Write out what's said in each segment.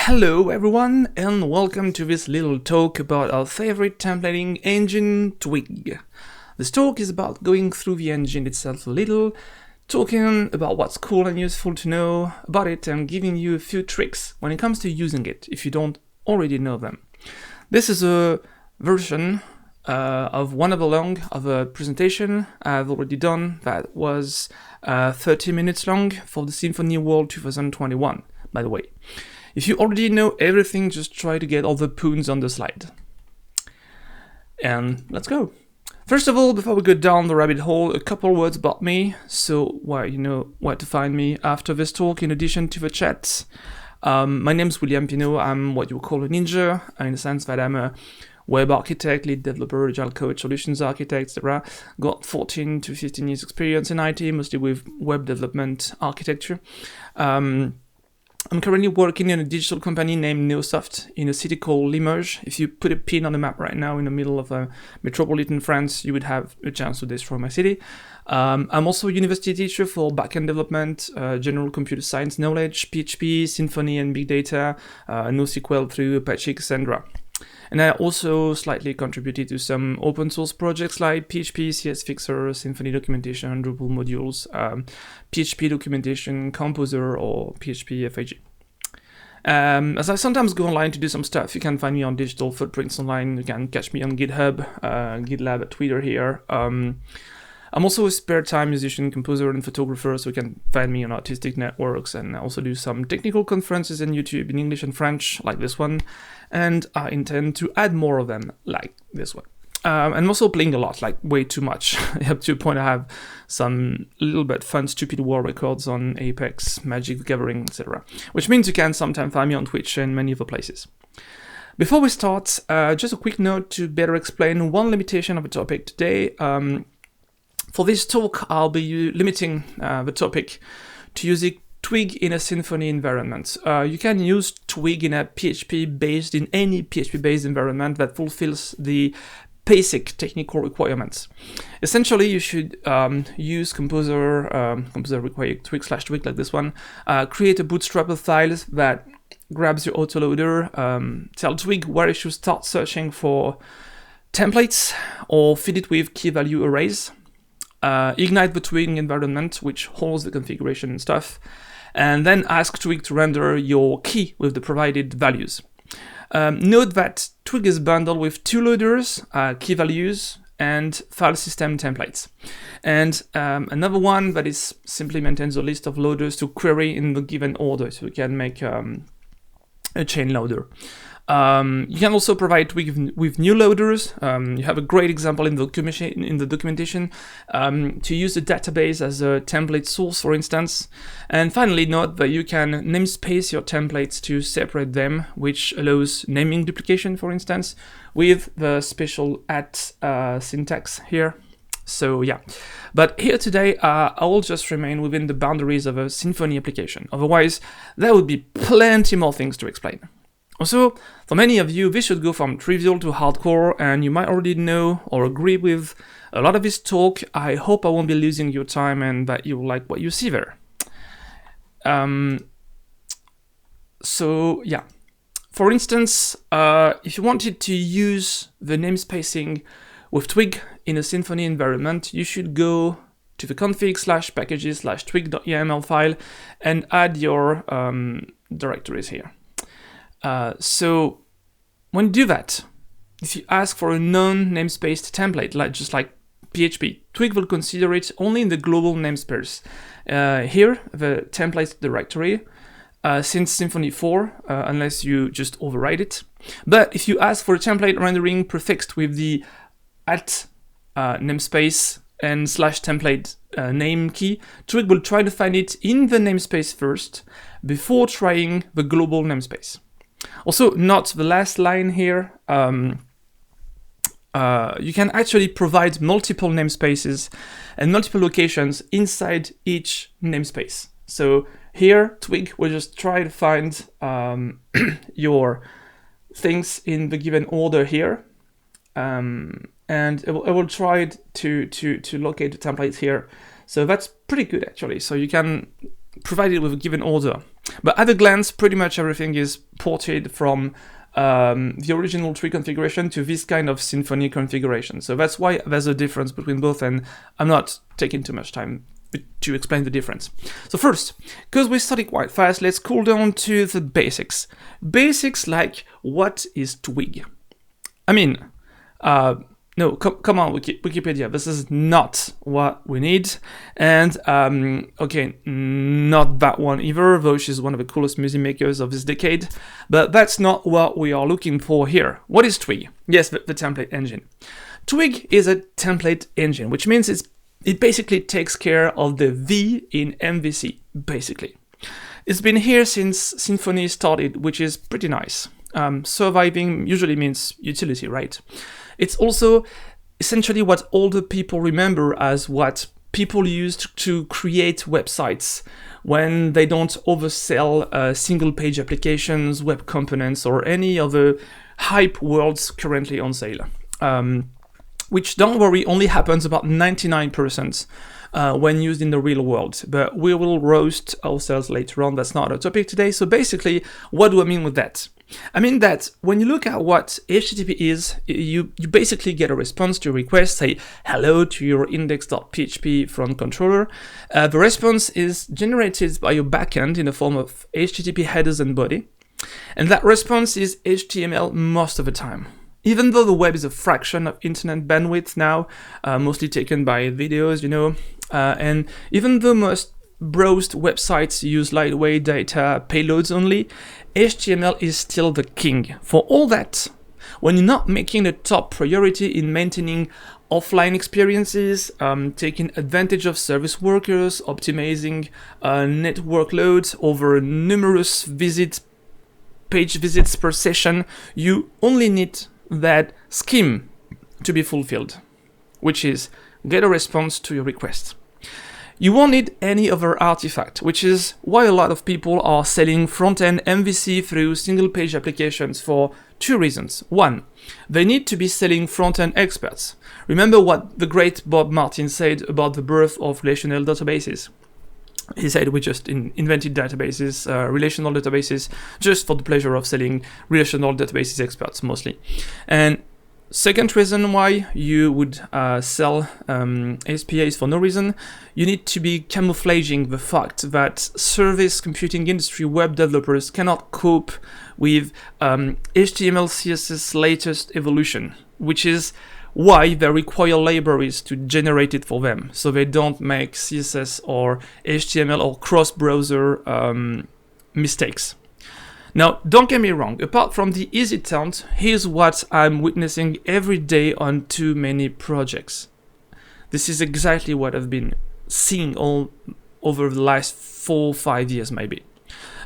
Hello everyone, and welcome to this little talk about our favorite templating engine, Twig. This talk is about going through the engine itself a little, talking about what's cool and useful to know about it, and giving you a few tricks when it comes to using it, if you don't already know them. This is a version of one of a presentation I've already done that was 30 minutes long for the Symfony World 2021, by the way. If you already know everything, just try to get all the poons on the slide. And let's go. First of all, before we go down the rabbit hole, a couple words about me, so you know where to find me after this talk in addition to the chat. My name's William Pinault. I'm what you would call a ninja, in the sense that I'm a web architect, lead developer, agile coach, solutions architect, etc. Got 14 to 15 years experience in IT, mostly with web development architecture. I'm currently working in a digital company named Neosoft in a city called Limoges. If you put a pin on the map right now in the middle of a metropolitan France, you would have a chance to destroy my city. I'm also a university teacher for backend development, general computer science knowledge, PHP, Symfony and big data, NoSQL through Apache Cassandra. And I also slightly contributed to some open source projects like PHP, CS Fixer, Symfony documentation, Drupal modules, PHP documentation, Composer, or PHP FAG. As I sometimes go online to do some stuff, you can find me on Digital Footprints Online, you can catch me on GitHub, GitLab, Twitter here. I'm also a spare time musician, composer, and photographer, so you can find me on artistic networks, and I also do some technical conferences on YouTube in English and French, like this one, and I intend to add more of them, like this one. I'm also playing a lot, like way too much, up to a point I have some little bit fun, stupid war records on Apex, Magic the Gathering, etc., which means you can sometimes find me on Twitch and many other places. Before we start, just a quick note to better explain one limitation of the topic today. For this talk, I'll be limiting the topic to using Twig in a Symfony environment. You can use Twig in a PHP-based, in any PHP-based environment that fulfills the basic technical requirements. Essentially, you should use Composer require Twig/Twig like this one, create a bootstrapper file that grabs your autoloader, tell Twig where it should start searching for templates, or feed it with key value arrays. Ignite the Twig environment, which holds the configuration and stuff, and then ask Twig to render your key with the provided values. Note that Twig is bundled with two loaders, key values, and file system templates. And another one that is simply maintains a list of loaders to query in the given order, so you can make a chain loader. You can also provide Twig with new loaders. You have a great example in the documentation to use the database as a template source, for instance. And finally, note that you can namespace your templates to separate them, which allows naming duplication, for instance, with the special @ syntax here. So yeah, but here today, I will just remain within the boundaries of a Symfony application. Otherwise, there would be plenty more things to explain. Also, for many of you, this should go from trivial to hardcore, and you might already know or agree with a lot of this talk. I hope I won't be losing your time and that you like what you see there. So yeah, for instance, if you wanted to use the namespacing with Twig in a Symfony environment, you should go to the config/packages/twig.yml file and add your directories here. So when you do that, if you ask for a non-namespaced template, just like PHP, Twig will consider it only in the global namespace. Here, the template directory, since Symfony 4, unless you just override it. But if you ask for a template rendering prefixed with the @namespace and /template name key, Twig will try to find it in the namespace first, before trying the global namespace. Also, note the last line here. You can actually provide multiple namespaces and multiple locations inside each namespace. So here, Twig will just try to find your things in the given order here, and it will try to locate the template here. So that's pretty good actually. So you can provide it with a given order. But at a glance, pretty much everything is ported from the original Twig configuration to this kind of Symfony configuration. So that's why there's a difference between both, and I'm not taking too much time to explain the difference. So first, because we studied quite fast, let's cool down to the basics. Basics like, what is Twig? I mean, no, come on, Wikipedia, this is not what we need. And, okay, not that one either, though she's one of the coolest music makers of this decade. But that's not what we are looking for here. What is Twig? Yes, the template engine. Twig is a template engine, which means it basically takes care of the V in MVC, basically. It's been here since Symfony started, which is pretty nice. Surviving usually means utility, right? It's also essentially what older people remember as what people used to create websites when they don't oversell single-page applications, web components, or any other hype worlds currently on sale. Which, don't worry, only happens about 99% when used in the real world. But we will roast ourselves later on, that's not our topic today. So basically, what do I mean with that? I mean that when you look at what HTTP is, you basically get a response to a request, say hello to your index.php front controller. The response is generated by your backend in the form of HTTP headers and body. And that response is HTML most of the time. Even though the web is a fraction of internet bandwidth now, mostly taken by videos, you know, and even though most browsed websites use lightweight data payloads only, HTML is still the king. For all that, when you're not making the top priority in maintaining offline experiences, taking advantage of service workers, optimizing network loads over numerous page visits per session, you only need that scheme to be fulfilled, which is get a response to your request. You won't need any other artifact, which is why a lot of people are selling front-end MVC through single-page applications for two reasons. One, they need to be selling front-end experts. Remember what the great Bob Martin said about the birth of relational databases. He said we just invented databases, relational databases, just for the pleasure of selling relational databases experts mostly. And second reason why you would sell SPAs for no reason, you need to be camouflaging the fact that service computing industry web developers cannot cope with HTML CSS latest evolution, which is why they require libraries to generate it for them, so they don't make CSS or HTML or cross-browser mistakes. Now, don't get me wrong, apart from the easy taunt, here's what I'm witnessing every day on too many projects. This is exactly what I've been seeing all over the last 4 or 5 years maybe.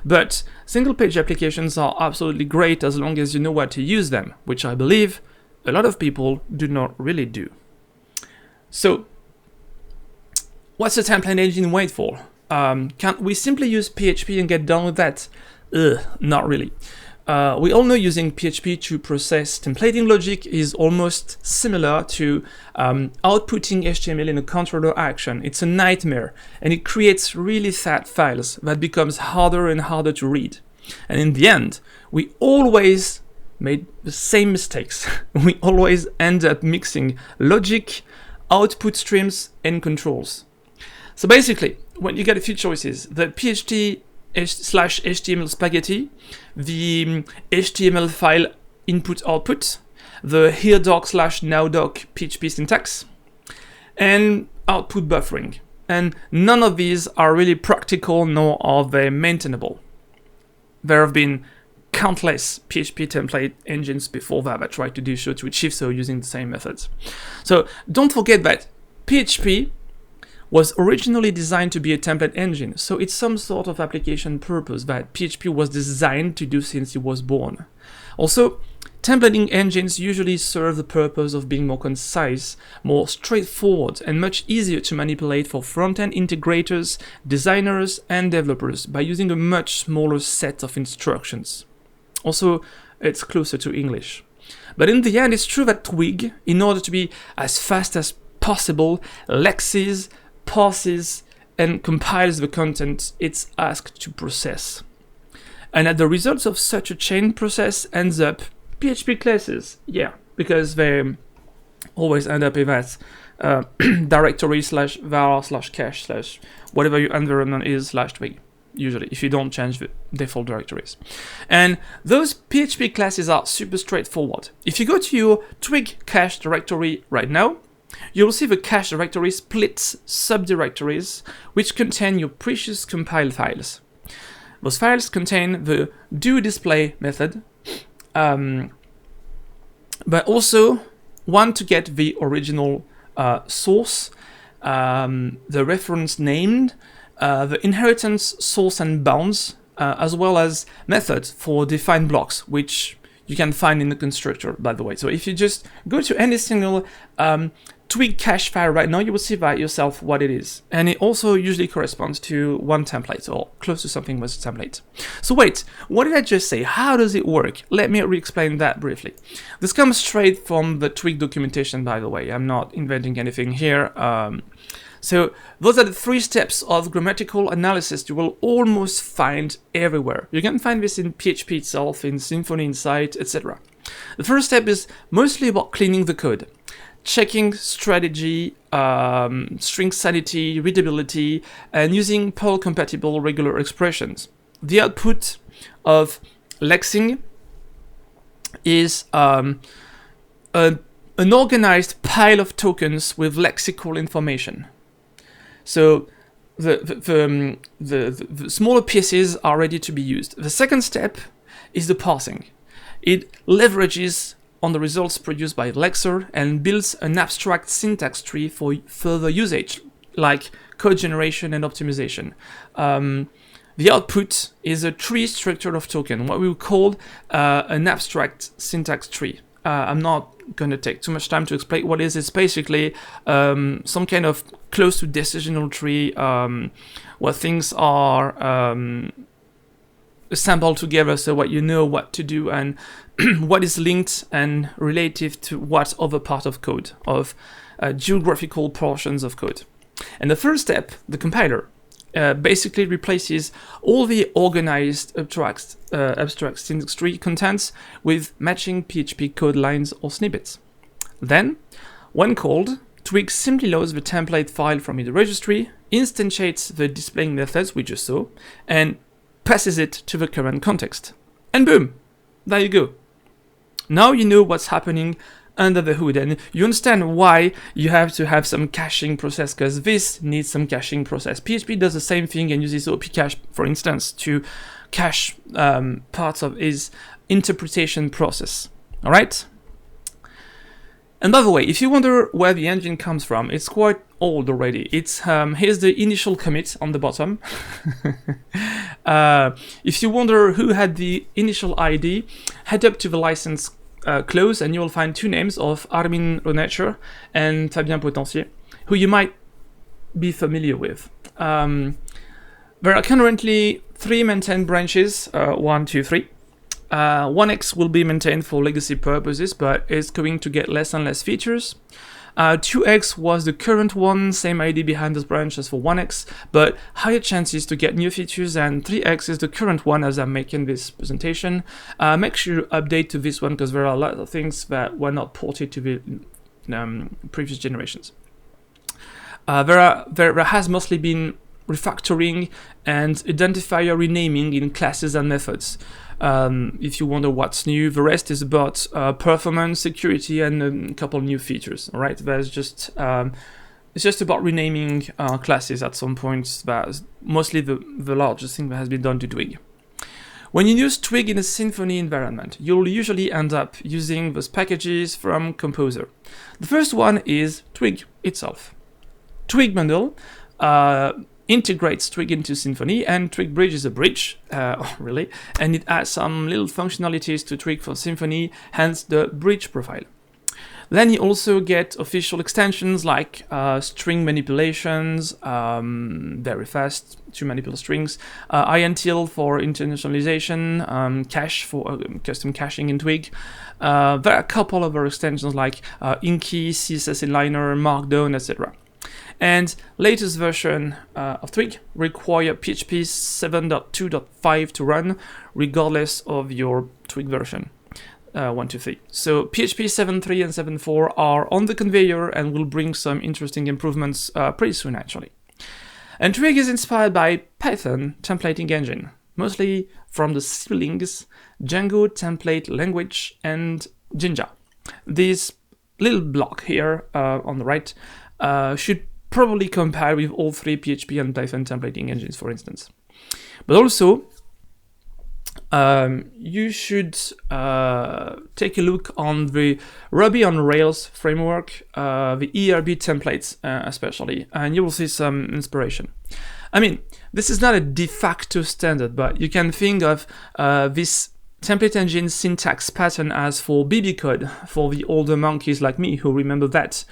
But single-page applications are absolutely great as long as you know what to use them, which I believe a lot of people do not really do. So, what's a template engine wait for? Can't we simply use PHP and get done with that? Not really. We all know using PHP to process templating logic is almost similar to outputting HTML in a controller action. It's a nightmare, and it creates really fat files that becomes harder and harder to read. And in the end, we always made the same mistakes. We always end up mixing logic, output streams, and controls. So basically, when you get a few choices, the PHP/HTML spaghetti, the HTML file input/output, the here_doc/now_doc PHP syntax, and output buffering. And none of these are really practical, nor are they maintainable. There have been countless PHP template engines before that tried to do so to achieve so using the same methods. So don't forget that PHP was originally designed to be a template engine, so it's some sort of application purpose that PHP was designed to do since it was born. Also, templating engines usually serve the purpose of being more concise, more straightforward, and much easier to manipulate for front-end integrators, designers, and developers by using a much smaller set of instructions. Also, it's closer to English. But in the end, it's true that Twig, in order to be as fast as possible, lexes, parses, and compiles the content it's asked to process. And as the results of such a chain process ends up PHP classes. Yeah, because they always end up in that directory / var / cache / whatever your environment is / twig, usually, if you don't change the default directories. And those PHP classes are super straightforward. If you go to your twig cache directory right now, you'll see the cache directory splits subdirectories which contain your precious compile files. Those files contain the doDisplay method, but also one to get the original source, the reference named, the inheritance source and bounds, as well as methods for defined blocks, which you can find in the constructor, by the way. So if you just go to any single twig cache file right now, you will see by yourself what it is. And it also usually corresponds to one template, or close to something with a template. So wait, what did I just say? How does it work? Let me re-explain that briefly. This comes straight from the Twig documentation, by the way. I'm not inventing anything here. So those are the 3 steps of grammatical analysis you will almost find everywhere. You can find this in PHP itself, in Symfony Insight, etc. The first step is mostly about cleaning the code, checking strategy, string sanity, readability, and using Perl-compatible regular expressions. The output of lexing is an organized pile of tokens with lexical information. So the smaller pieces are ready to be used. The second step is the parsing. It leverages on the results produced by lexer and builds an abstract syntax tree for further usage, like code generation and optimization. The output is a tree structure of token, what we would call an abstract syntax tree. I'm not going to take too much time to explain what it is. It's basically some kind of close to decisional tree where things are assembled together, so what you know what to do and what is linked and relative to what other part of code, of geographical portions of code. And the first step, the compiler, basically replaces all the organized abstract syntax tree contents with matching PHP code lines or snippets. Then, when called, Twig simply loads the template file from its registry, instantiates the displaying methods we just saw, and passes it to the current context. And boom! There you go. Now you know what's happening under the hood, and you understand why you have to have some caching process, because this needs some caching process. PHP does the same thing and uses OP-cache, for instance, to cache parts of its interpretation process. All right? And by the way, if you wonder where the engine comes from, it's quite old already. It's here's the initial commit on the bottom. If you wonder who had the initial ID, head up to the license clause and you will find 2 names of Armin Ronacher and Fabien Potentier, who you might be familiar with. There are currently 3 maintained branches, 1, 2, 3. 1x will be maintained for legacy purposes, but it's going to get less and less features. 2x was the current one, same ID behind this branch as for 1x, but higher chances to get new features, and 3x is the current one as I'm making this presentation. Make sure you update to this one because there are a lot of things that were not ported to the previous generations. There has mostly been refactoring and identifier renaming in classes and methods. If you wonder what's new, the rest is about performance, security, and a couple new features. All right, there's just it's just about renaming classes at some points. That's mostly the largest thing that has been done to Twig. When you use Twig in a Symfony environment, you'll usually end up using those packages from Composer. The first one is Twig itself. TwigBundle integrates Twig into Symfony, and TwigBridge is a bridge, really, and it adds some little functionalities to Twig for Symfony, hence the bridge profile. Then you also get official extensions like string manipulations, very fast to manipulate strings, INTL for internationalization, cache for custom caching in Twig. There are a couple of other extensions like Inky, CSS Inliner, Markdown, etc. And latest version of Twig require PHP 7.2.5 to run, regardless of your Twig version 1, 2, 3. So PHP 7.3 and 7.4 are on the conveyor and will bring some interesting improvements pretty soon, actually. And Twig is inspired by Python templating engine, mostly from the Sylius, Django template language, and Jinja. This little block here on the right should probably compare with all three PHP and Python templating engines, for instance. But also, you should take a look on the Ruby on Rails framework, the ERB templates especially, and you will see some inspiration. I mean, this is not a de facto standard, but you can think of this template engine syntax pattern as for BB code for the older monkeys like me who remember that.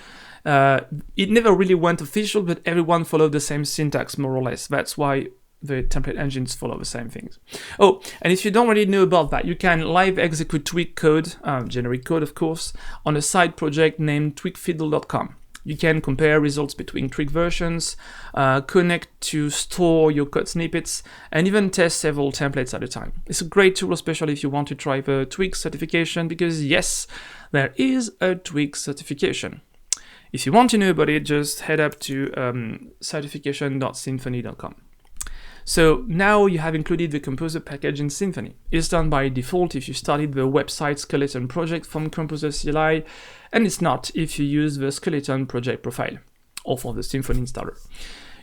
It never really went official, but everyone followed the same syntax more or less. That's why the template engines follow the same things. Oh, and if you don't really know about that, you can live execute Twig code, generic code of course, on a side project named twigfiddle.com. You can compare results between Twig versions, connect to store your code snippets, and even test several templates at a time. It's a great tool, especially if you want to try the Twig certification, because yes, there is a Twig certification. If you want to know about it, just head up to certification.symfony.com. So now you have included the Composer package in Symfony. It's done by default if you started the website skeleton project from Composer CLI, and it's not if you use the skeleton project profile or for the Symfony installer.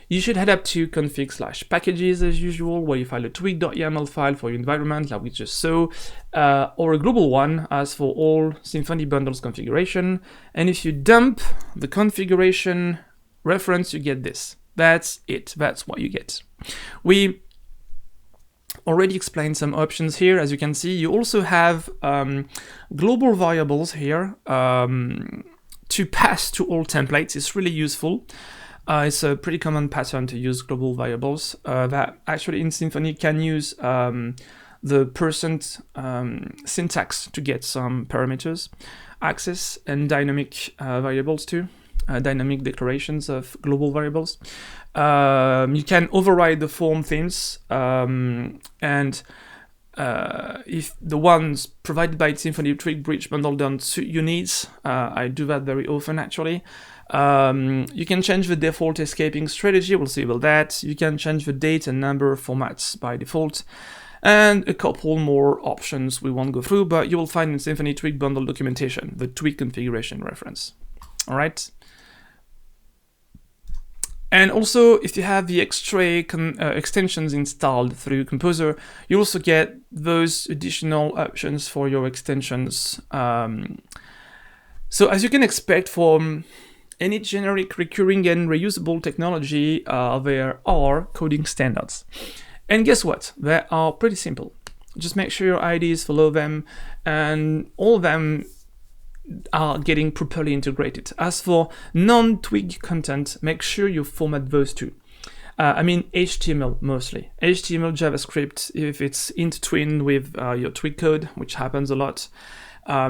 You should head up to config/packages as usual, where you file a twig.yaml file for your environment, like we just saw, or a global one as for all Symfony bundles configuration. And if you dump the configuration reference, you get this. That's it. That's what you get. We already explained some options here. As you can see, you also have global variables here to pass to all templates. It's really useful. It's a pretty common pattern to use global variables that actually in Symfony can use the percent syntax to get some parameters, access, and dynamic variables too. Dynamic declarations of global variables. You can override the form themes, and if the ones provided by Symfony TwigBridge bundle don't suit your needs, I do that very often actually. You can change the default escaping strategy, we'll see about that. You can change the date and number formats by default, and a couple more options we won't go through, but you will find in Symfony Twig bundle documentation, the Twig configuration reference. All right. And also, if you have the X-Tray extensions installed through Composer, you also get those additional options for your extensions. So as you can expect from any generic, recurring, and reusable technology, there are coding standards. And guess what? They are pretty simple. Just make sure your IDs follow them, and all of them are getting properly integrated. As for non-Twig content, make sure you format those too. I mean HTML mostly. HTML, JavaScript, if it's intertwined with your Twig code, which happens a lot,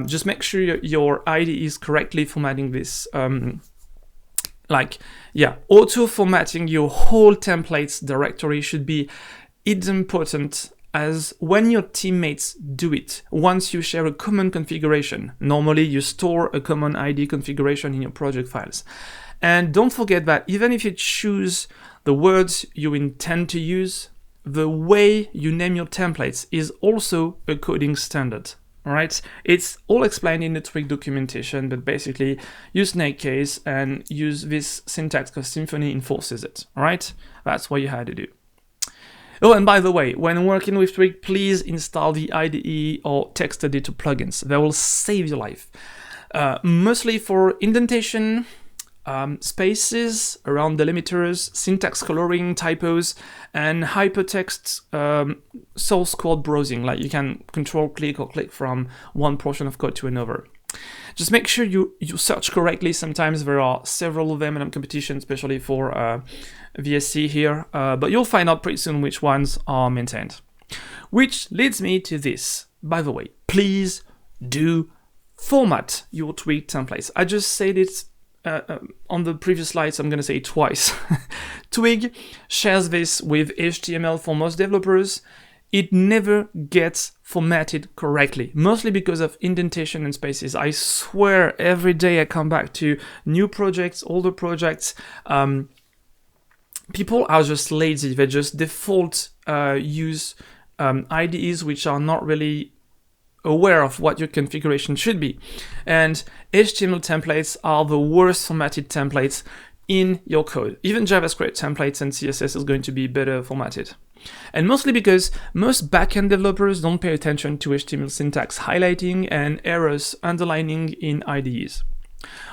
just make sure your IDE is correctly formatting this. Auto-formatting your whole templates directory should be idempotent as when your teammates do it. Once you share a common configuration, normally you store a common ID configuration in your project files. And don't forget that even if you choose the words you intend to use, the way you name your templates is also a coding standard. All right, it's all explained in the Twig documentation, but basically use snake case and use this syntax because Symfony enforces it. All right, that's what you had to do. Oh, and by the way, when working with Twig, please install the IDE or text editor plugins. They will save your life. Mostly for indentation, spaces around delimiters, syntax coloring, typos, and hypertext source code browsing. Like you can control click or click from one portion of code to another. Just make sure you search correctly. Sometimes there are several of them in competition, especially for VSC here, but you'll find out pretty soon which ones are maintained. Which leads me to this. By the way, please do format your Twig templates. I just said it on the previous slides, I'm going to say it twice. Twig shares this with HTML for most developers. It never gets formatted correctly, mostly because of indentation and spaces. I swear every day I come back to new projects, older projects. People are just lazy. They just default use IDEs which are not really aware of what your configuration should be. And HTML templates are the worst formatted templates in your code. Even JavaScript templates and CSS is going to be better formatted. And mostly because most backend developers don't pay attention to HTML syntax highlighting and errors underlining in IDEs.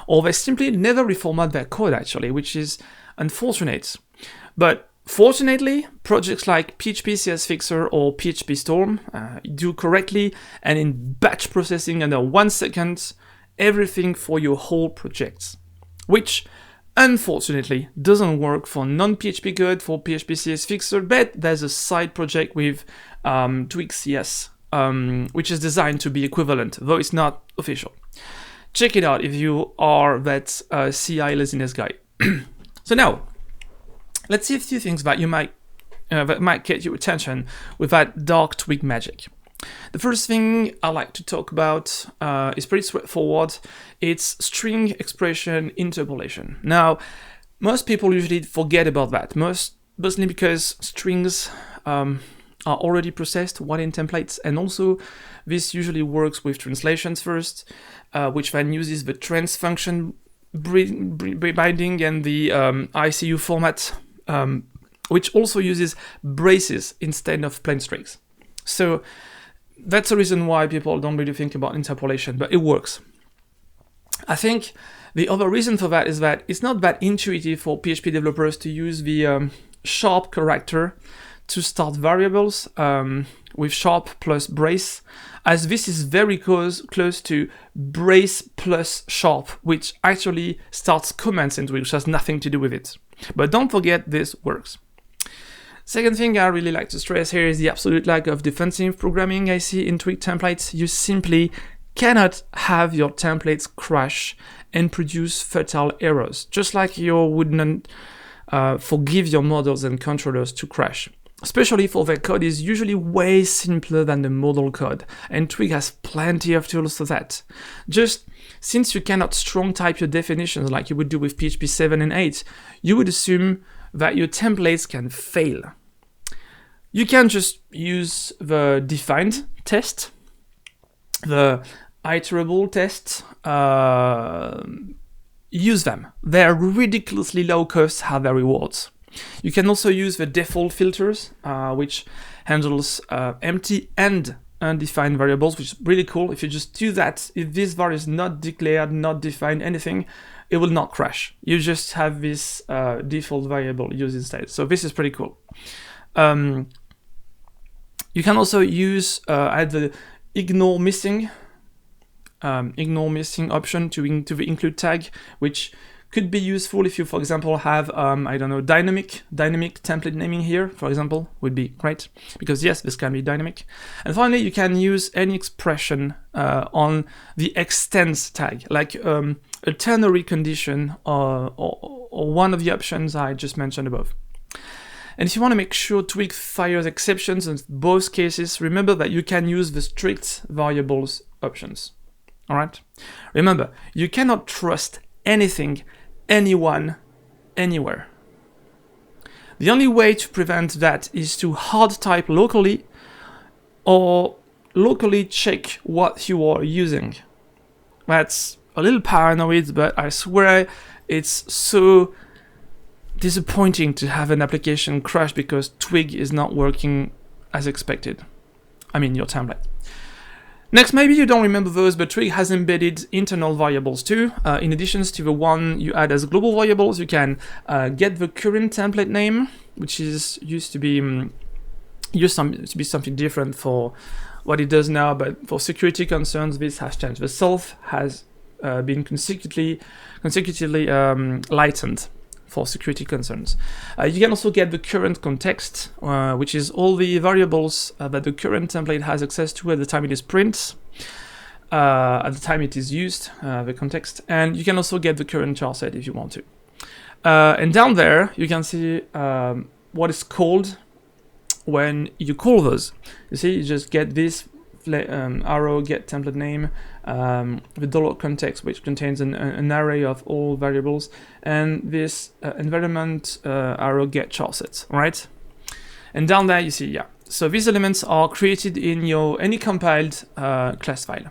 Or they simply never reformat their code actually, which is unfortunate. But fortunately, projects like PHP CS Fixer or PHP Storm do correctly and in batch processing under 1 second everything for your whole project, which unfortunately doesn't work for non-PHP code for PHP CS Fixer, but there's a side project with tWricks CS, which is designed to be equivalent, though it's not official. Check it out if you are that CI laziness guy. So now, let's see a few things that might get your attention with that dark Twig magic. The first thing I like to talk about is pretty straightforward. It's string expression interpolation. Now, most people usually forget about that, mostly because strings are already processed while in templates, and also this usually works with translations first, which then uses the trans function binding and the ICU format, which also uses braces instead of plain strings. So that's the reason why people don't really think about interpolation, but it works. I think the other reason for that is that it's not that intuitive for PHP developers to use the sharp character to start variables with sharp plus brace, as this is very close to brace plus sharp, which actually starts comments into it, which has nothing to do with it. But don't forget, this works. Second thing I really like to stress here is the absolute lack of defensive programming I see in Twig templates. You simply cannot have your templates crash and produce fatal errors, just like you wouldn't forgive your models and controllers to crash. Especially for their code is usually way simpler than the model code, and Twig has plenty of tools for that. Just since you cannot strong type your definitions like you would do with PHP 7 and 8, you would assume that your templates can fail. You can just use the defined test, the iterable test, use them. They're ridiculously low cost, have their rewards. You can also use the default filters, which handles empty and undefined variables, which is really cool. If you just do that, if this var is not declared, not defined, anything, it will not crash. You just have this default variable used instead. So this is pretty cool. You can also use add the ignore missing option to the include tag, which could be useful if you, for example, have, I don't know, dynamic template naming here, for example, would be great, because yes, this can be dynamic. And finally, you can use any expression on the extends tag, like a ternary condition or one of the options I just mentioned above. And if you want to make sure Twig fires exceptions in both cases, remember that you can use the strict variables options. All right? Remember, you cannot trust anything, anyone, anywhere. The only way to prevent that is to hard type locally or locally check what you are using. That's a little paranoid, but I swear it's so disappointing to have an application crash because Twig is not working as expected. I mean, your template. Next, maybe you don't remember those, but Twig has embedded internal variables too. In addition to the one you add as global variables, you can get the current template name, which is used to be something different for what it does now, but for security concerns, this has changed. The self has been consecutively lightened for security concerns. You can also get the current context, which is all the variables that the current template has access to at the time it is print. at the time it is used, the context, and you can also get the current char set if you want to. And down there, you can see what is called when you call those. You see, you just get this arrow get template name, the dollar context, which contains an array of all variables, and this environment arrow get char sets, right? And down there you see, yeah. So these elements are created in your any compiled class file.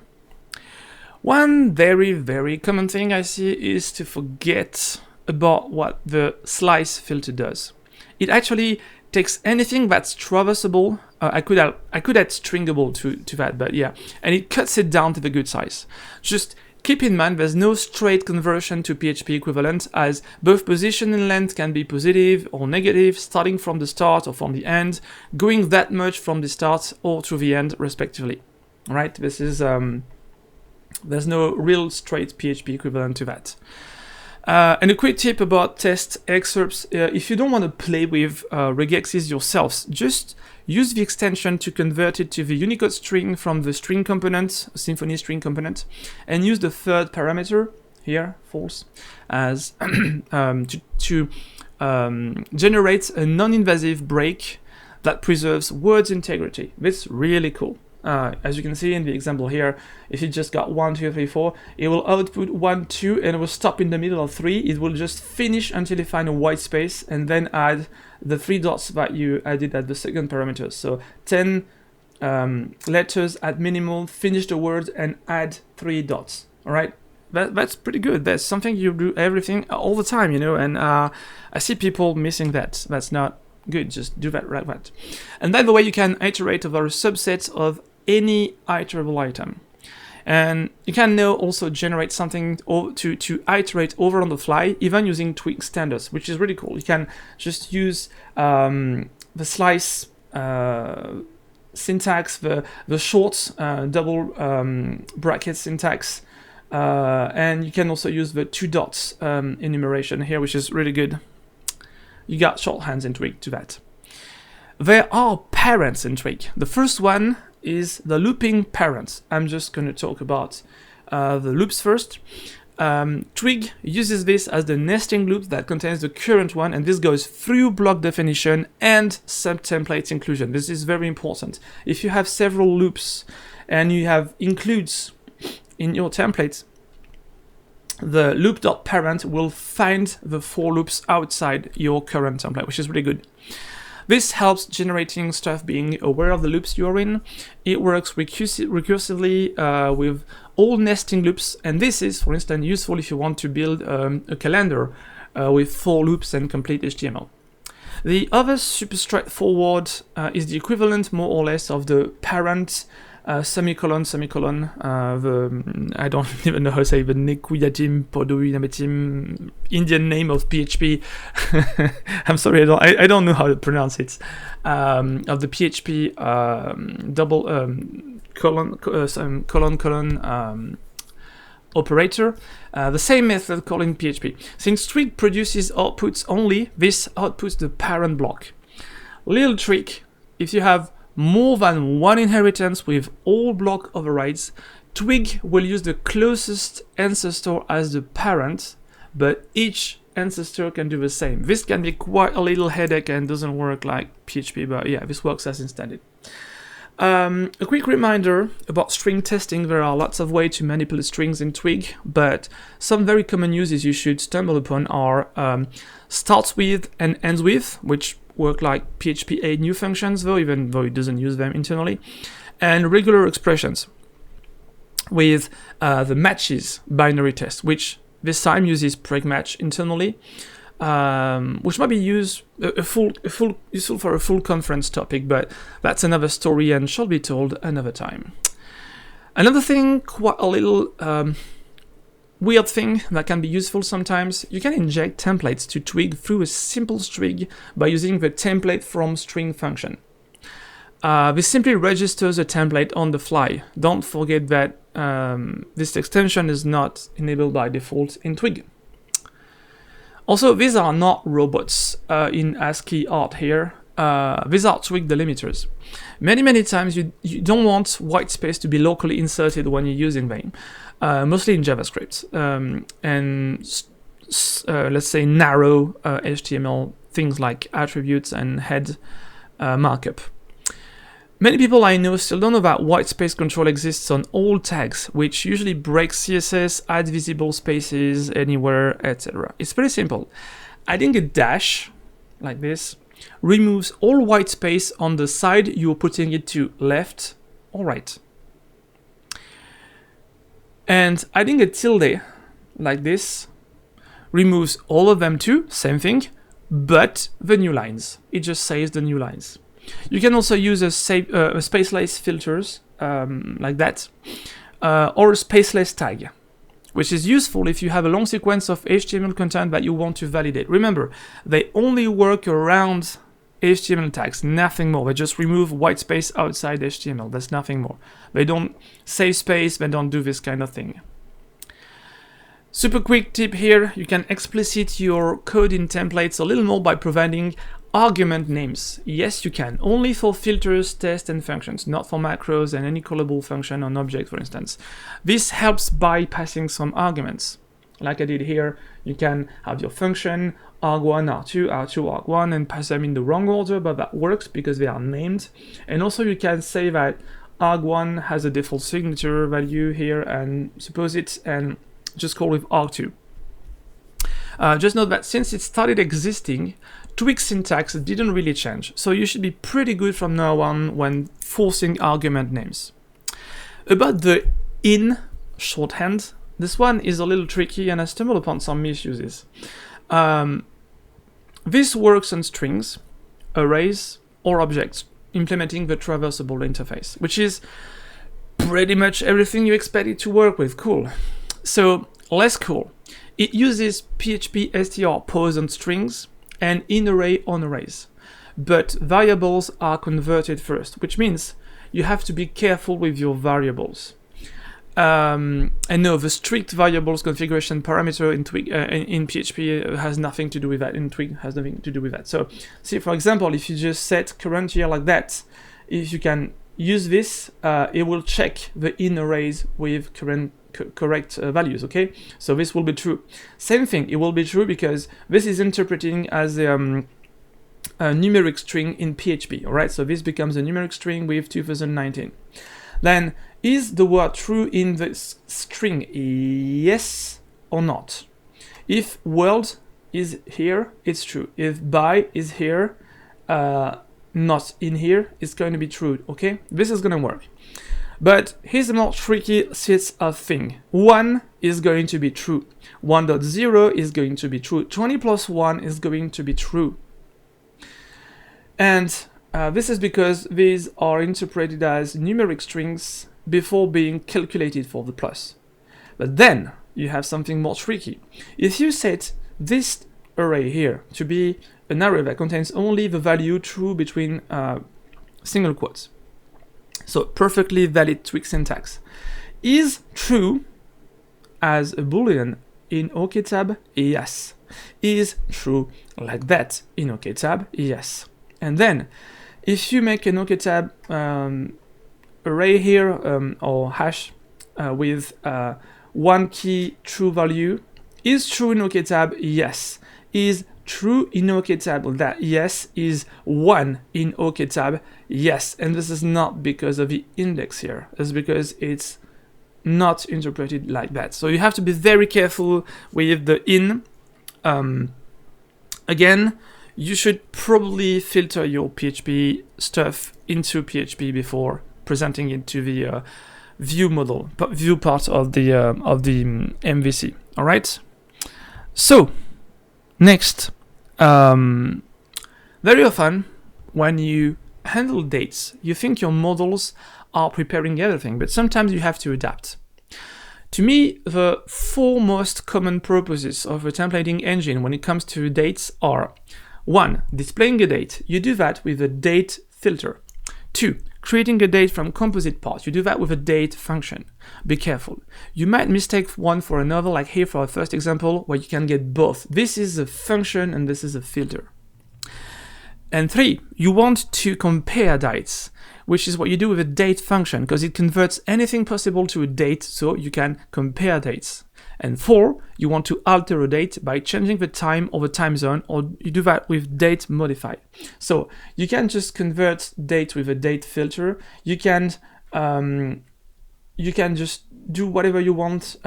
One very common thing I see is to forget about what the slice filter does. It actually takes anything that's traversable. I could add stringable to that, but yeah, and it cuts it down to the good size. Just keep in mind there's no straight conversion to PHP equivalent, as both position and length can be positive or negative, starting from the start or from the end, going that much from the start or to the end, respectively. All right, this is there's no real straight PHP equivalent to that. And a quick tip about test excerpts: if you don't want to play with regexes yourselves, just use the extension to convert it to the Unicode string from the string component, Symfony string component, and use the third parameter here, false, as to generate a non-invasive break that preserves word's integrity. That's really cool. As you can see in the example here, if you just got 1, 2, 3, 4, it will output 1, 2, and it will stop in the middle of 3. It will just finish until you find a white space, and then add the 3 dots that you added at the second parameter. So 10 letters at minimal, finish the word, and add 3 dots. All right, that's pretty good. That's something you do everything all the time, you know. And I see people missing that. That's not good. Just do that like that. And by the way, you can iterate over a subset of any iterable item, and you can now also generate something to iterate over on the fly, even using Twig standards, which is really cool. You can just use the slice syntax, the short double bracket syntax, and you can also use the 2 dots enumeration here, which is really good. You got shorthands in Twig to that. There are parents in Twig. The first one is the looping parent. I'm just going to talk about the loops first. Twig uses this as the nesting loop that contains the current one, and this goes through block definition and sub-template inclusion. This is very important. If you have several loops and you have includes in your template, the loop.parent will find the for loops outside your current template, which is really good. This helps generating stuff being aware of the loops you're in. It works recursively with all nesting loops, and this is, for instance, useful if you want to build a calendar with for loops and complete HTML. The other super straightforward is the equivalent, more or less, of the parent semicolon, I don't even know how to say the Nekuyatim Poduinametim Indian name of PHP. I'm sorry, I don't know how to pronounce it. Of the PHP double colon operator. The same method called in PHP. Since Twig produces outputs only, this outputs the parent block. Little trick: if you have more than one inheritance with all block overrides, Twig will use the closest ancestor as the parent, but each ancestor can do the same. This can be quite a little headache and doesn't work like PHP, but yeah, this works as intended. A quick reminder about string testing: there are lots of ways to manipulate strings in Twig, but some very common uses you should stumble upon are starts with and ends with, which work like PHP 8 new functions, even though it doesn't use them internally, and regular expressions with the matches binary test, which this time uses preg-match internally, which might be useful for a full conference topic, but that's another story and shall be told another time. Another thing, quite a little weird thing that can be useful sometimes: you can inject templates to Twig through a simple string by using the template from string function. This simply registers a template on the fly. Don't forget that this extension is not enabled by default in Twig. Also, these are not robots in ASCII art here. these are twig delimiters. Many times you don't want Whitespace to be locally inserted when you're using them, mostly in JavaScript, and let's say narrow HTML, things like attributes and head markup. Many people I know still don't know that Whitespace control exists on all tags, which usually breaks CSS, add visible spaces anywhere, etc. It's pretty simple. Adding a dash, like this, removes all white space on the side you're putting it to, left or right. And adding a tilde, like this, removes all of them too, same thing, but the new lines. It just saves the new lines. You can also use a spaceless filters, like that, or a spaceless tag, which is useful if you have a long sequence of HTML content that you want to validate. Remember, they only work around HTML tags, nothing more. They just remove white space outside HTML, that's nothing more. They don't save space, they don't do this kind of thing. Super quick tip here, you can explicit your code in templates a little more by providing argument names. Yes, you can, only for filters, tests, and functions, not for macros and any callable function on object, for instance. This helps by passing some arguments. Like I did here, you can have your function, arg1, r2, r2, arg1, and pass them in the wrong order, but that works because they are named. And also you can say that arg1 has a default signature value here, and suppose it, and just call with arg2. Just note that since it started existing, Twig syntax didn't really change, so you should be pretty good from now on when forcing argument names. About the in shorthand, this one is a little tricky and I stumbled upon some misuses. This works on strings, arrays, or objects, implementing the traversable interface, which is pretty much everything you expect it to work with. Cool. So, less cool. It uses PHP str pose on strings and in array on arrays, but variables are converted first, which means you have to be careful with your variables. And no, the strict variables configuration parameter in Twig in PHP has nothing to do with that. In Twig has nothing to do with that. So, see, for example, if you just set current year like that, if you can use this, it will check the in arrays with correct values, okay? So this will be true. Same thing, it will be true because this is interpreting as a numeric string in PHP, all right? So this becomes a numeric string with 2019. Then, is the word true in the string? Yes or not? If world is here, it's true. If by is here, not in here, it's going to be true, okay? This is going to work. But here's a more tricky set of thing. 1 is going to be true. 1.0 is going to be true. 20 plus 1 is going to be true. And this is because these are interpreted as numeric strings before being calculated for the plus. But then you have something more tricky. If you set this array here to be an array that contains only the value true between single quotes, so perfectly valid Twig syntax, is true as a boolean in OKTab? Yes. Is true like that in OKTab? Yes. And then, if you make an OKTab array here, or hash with one key true value, is true in OKTab? Yes. Is true in OKTab, that yes is 1 in OKTab, yes, and this is not because of the index here, it's because it's not interpreted like that. So you have to be very careful with the in. Again, you should probably filter your PHP stuff into PHP before presenting it to the view model, view part of the MVC. All right. So next, very often when you handle dates, you think your models are preparing everything, but sometimes you have to adapt. To me, the 4 most common purposes of a templating engine when it comes to dates are: 1. Displaying a date. You do that with a date filter. 2. Creating a date from composite parts. You do that with a date function. Be careful. You might mistake one for another, like here for our first example, where you can get both. This is a function and this is a filter. And 3, you want to compare dates, which is what you do with a date function, because it converts anything possible to a date, so you can compare dates. And 4, you want to alter a date by changing the time or the time zone, or you do that with date modify. So you can just convert date with a date filter. You can just do whatever you want.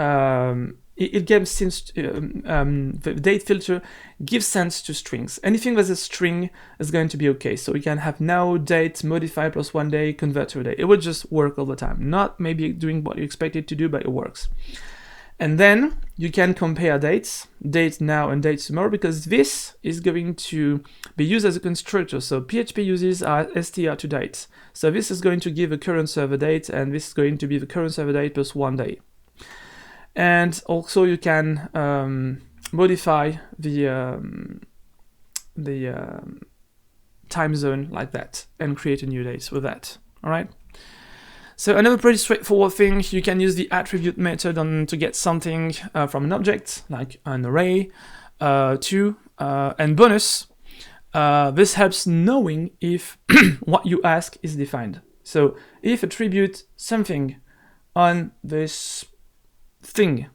It gives sense. The date filter gives sense to strings. Anything that's a string is going to be okay. So you can have now date modify plus 1 day convert to a day. It will just work all the time. Not maybe doing what you expect it to do, but it works. And then you can compare dates, date now and date tomorrow, because this is going to be used as a constructor. So PHP uses str to date. So this is going to give a current server date, and this is going to be the current server date plus 1 day. And also you can modify the time zone like that and create a new date with that. All right. So another pretty straightforward thing, you can use the attribute method to get something from an object, like an array, and bonus. This helps knowing if what you ask is defined. So if attribute something on this thing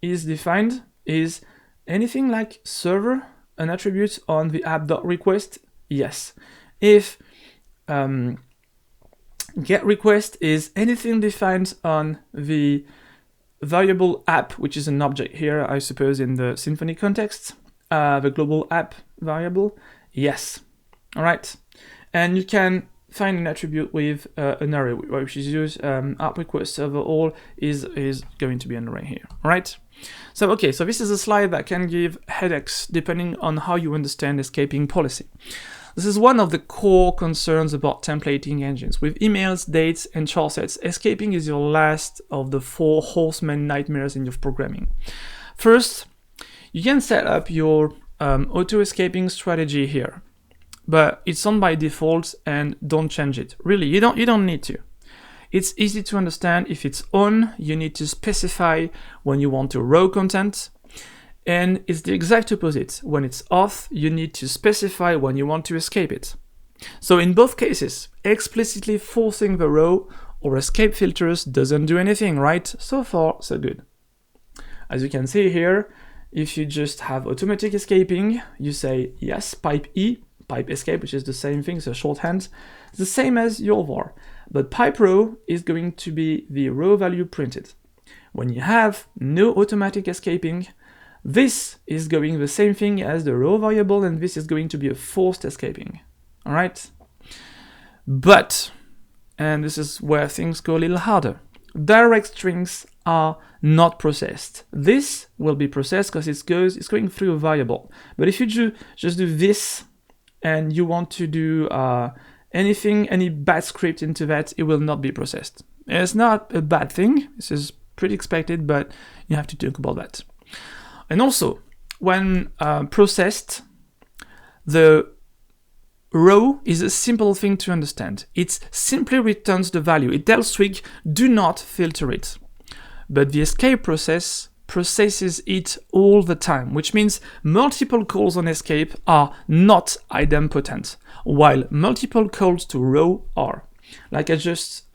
is defined, is anything like server an attribute on the app.request? Yes. If get request is anything defined on the variable app, which is an object here, I suppose, in the Symfony context, the global app variable, yes. All right. And you can find an attribute with an array, which is used app request server all is going to be an array here. All right. So, okay, so this is a slide that can give headaches depending on how you understand escaping policy. This is one of the core concerns about templating engines. With emails, dates, and char sets, escaping is your last of the 4 horsemen nightmares in your programming. First, you can set up your auto-escaping strategy here, but it's on by default and don't change it. Really, you don't need to. It's easy to understand. If it's on, you need to specify when you want to row content. And it's the exact opposite. When it's off, you need to specify when you want to escape it. So in both cases, explicitly forcing the row or escape filters doesn't do anything, right? So far, so good. As you can see here, if you just have automatic escaping, you say yes, pipe E, pipe escape, which is the same thing, so shorthand, the same as your var. But pipe row is going to be the row value printed. When you have no automatic escaping, this is going the same thing as the row variable, and this is going to be a forced escaping. All right? But, and this is where things go a little harder, direct strings are not processed. This will be processed because it's going through a variable. But if you just do this and you want to do any bad script into that, it will not be processed. It's not a bad thing. This is pretty expected, but you have to think about that. And also, when processed, the row is a simple thing to understand. It simply returns the value. It tells Twig, do not filter it. But the escape process processes it all the time, which means multiple calls on escape are not idempotent, while multiple calls to row are. Like I just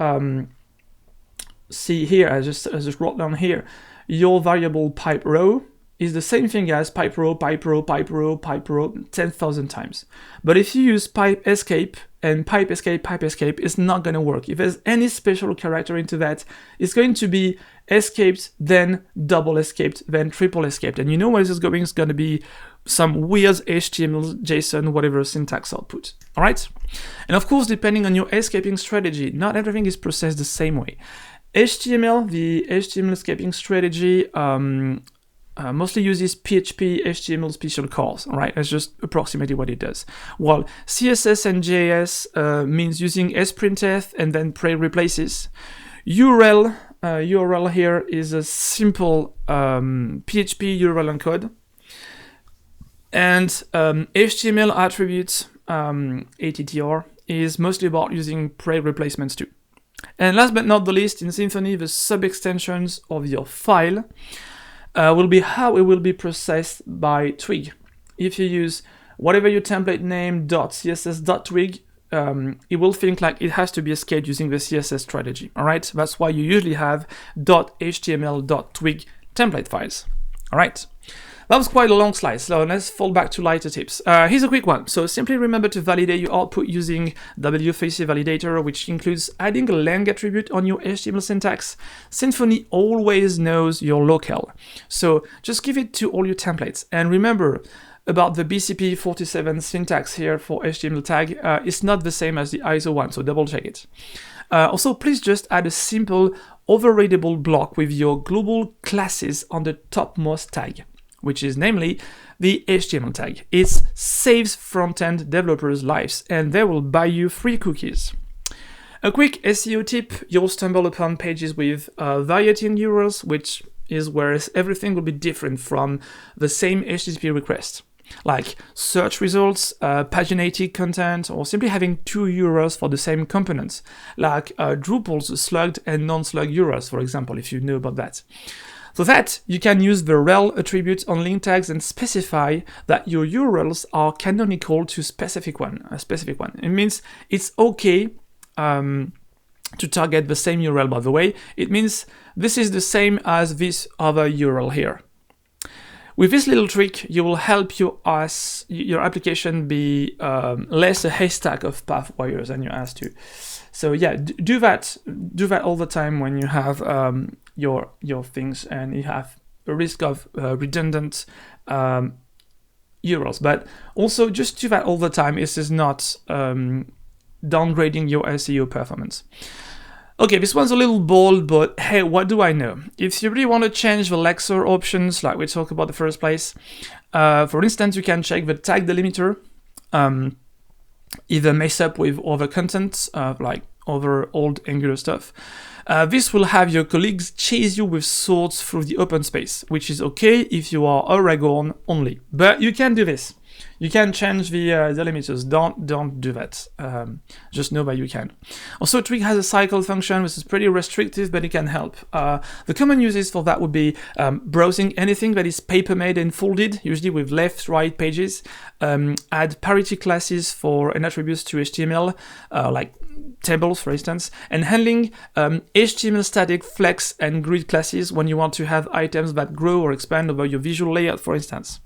see here, I just wrote down here, your variable pipe row is the same thing as pipe row, pipe row, pipe row, pipe row 10,000 times. But if you use pipe escape and pipe escape, it's not going to work. If there's any special character into that, it's going to be escaped, then double escaped, then triple escaped. And you know where this is going? It's going to be some weird HTML, JSON, whatever syntax output. All right? And of course, depending on your escaping strategy, not everything is processed the same way. The HTML escaping strategy mostly uses PHP HTML special calls, all right? That's just approximately what it does. While CSS and JS means using sprintf and then pre-replaces. URL here is a simple PHP URL encode. And HTML attributes, ATTR, is mostly about using pre-replacements too. And last but not the least, in Symfony, the sub-extensions of your file will be how it will be processed by Twig. If you use whatever your template name, .css, .twig, it will think like it has to be escaped using the CSS strategy, all right? That's why you usually have .html, .twig template files, all right? That was quite a long slide, so let's fall back to lighter tips. Here's a quick one. So simply remember to validate your output using wfacey validator, which includes adding a lang attribute on your HTML syntax. Symfony always knows your locale, so just give it to all your templates. And remember about the BCP 47 syntax here for HTML tag, it's not the same as the ISO one, so double check it. Also, please just add a simple overridable block with your global classes on the topmost tag, which is namely the HTML tag. It saves front-end developers' lives, and they will buy you free cookies. A quick SEO tip, you'll stumble upon pages with variety in URLs, which is where everything will be different from the same HTTP request, like search results, paginated content, or simply having two URLs for the same components, like Drupal's slugged and non-slugged URLs, for example, if you know about that. So that you can use the rel attribute on link tags and specify that your URLs are canonical to a specific one. It means it's okay to target the same URL, by the way. It means this is the same as this other URL here. With this little trick, you will help your application be less a haystack of path wires than you asked to. So yeah, do that all the time when you have your things and you have a risk of redundant URLs. But also just do that all the time. This is not downgrading your SEO performance. Okay, this one's a little bold, but hey, what do I know? If you really want to change the lexer options, like we talked about in the first place, for instance, you can check the tag delimiter, either mess up with other content, like other old Angular stuff. This will have your colleagues chase you with swords through the open space, which is okay if you are Oregon only. But you can do this. You can change the delimiters. Don't do that. Just know that you can. Also, Twig has a cycle function, which is pretty restrictive, but it can help. The common uses for that would be browsing anything that is paper-made and folded, usually with left-right pages. Add parity classes for and attributes to HTML, like tables, for instance, and handling HTML static, flex, and grid classes when you want to have items that grow or expand over your visual layout, for instance.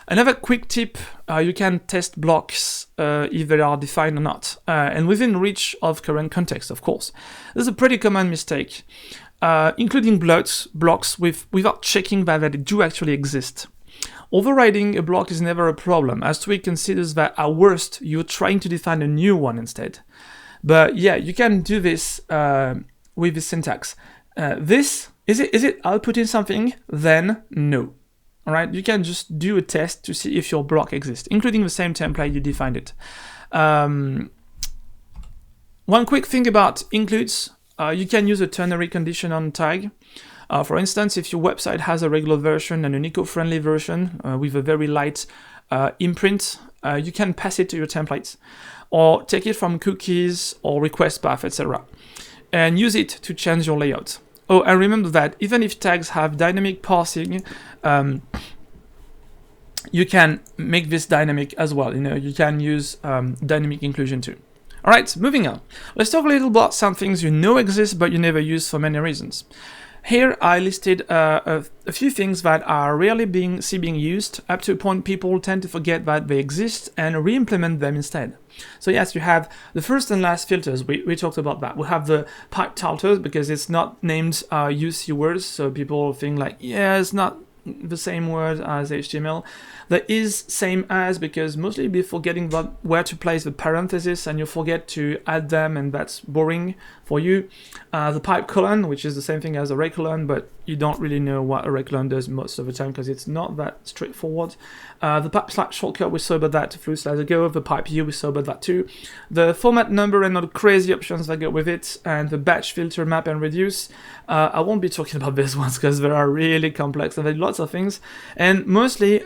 Another quick tip, you can test blocks if they are defined or not, and within reach of current context, of course. This is a pretty common mistake, including blocks without checking that they do actually exist. Overriding a block is never a problem, as Twig considers that at worst, you're trying to define a new one instead. But yeah, you can do this with the syntax. Is it outputting something? Then no. All right, you can just do a test to see if your block exists, including the same template you defined it. One quick thing about includes, you can use a ternary condition on tag. For instance, if your website has a regular version and an eco-friendly version with a very light imprint, you can pass it to your templates, or take it from cookies or request path, etc., and use it to change your layout. Oh, and remember that even if tags have dynamic parsing, you can make this dynamic as well. You can use dynamic inclusion too. All right, moving on. Let's talk a little about some things you know exist but you never use for many reasons. Here I listed a few things that are rarely being used, up to a point people tend to forget that they exist and re-implement them instead. So yes, you have the first and last filters, we talked about that. We have the pipe titles because it's not named UC words, so people think like, yeah, it's not the same word as HTML. There is same as, because mostly you'll be forgetting where to place the parentheses and you forget to add them, and that's boring for you. The pipe colon, which is the same thing as a colon, but you don't really know what a colon does most of the time because it's not that straightforward. The pipe slash shortcut, we saw about that a few slides ago. The pipe U, we saw about that too. The format number and all the crazy options that go with it, and the batch filter, map, and reduce. I won't be talking about these ones because they are really complex and there are lots of things. And mostly,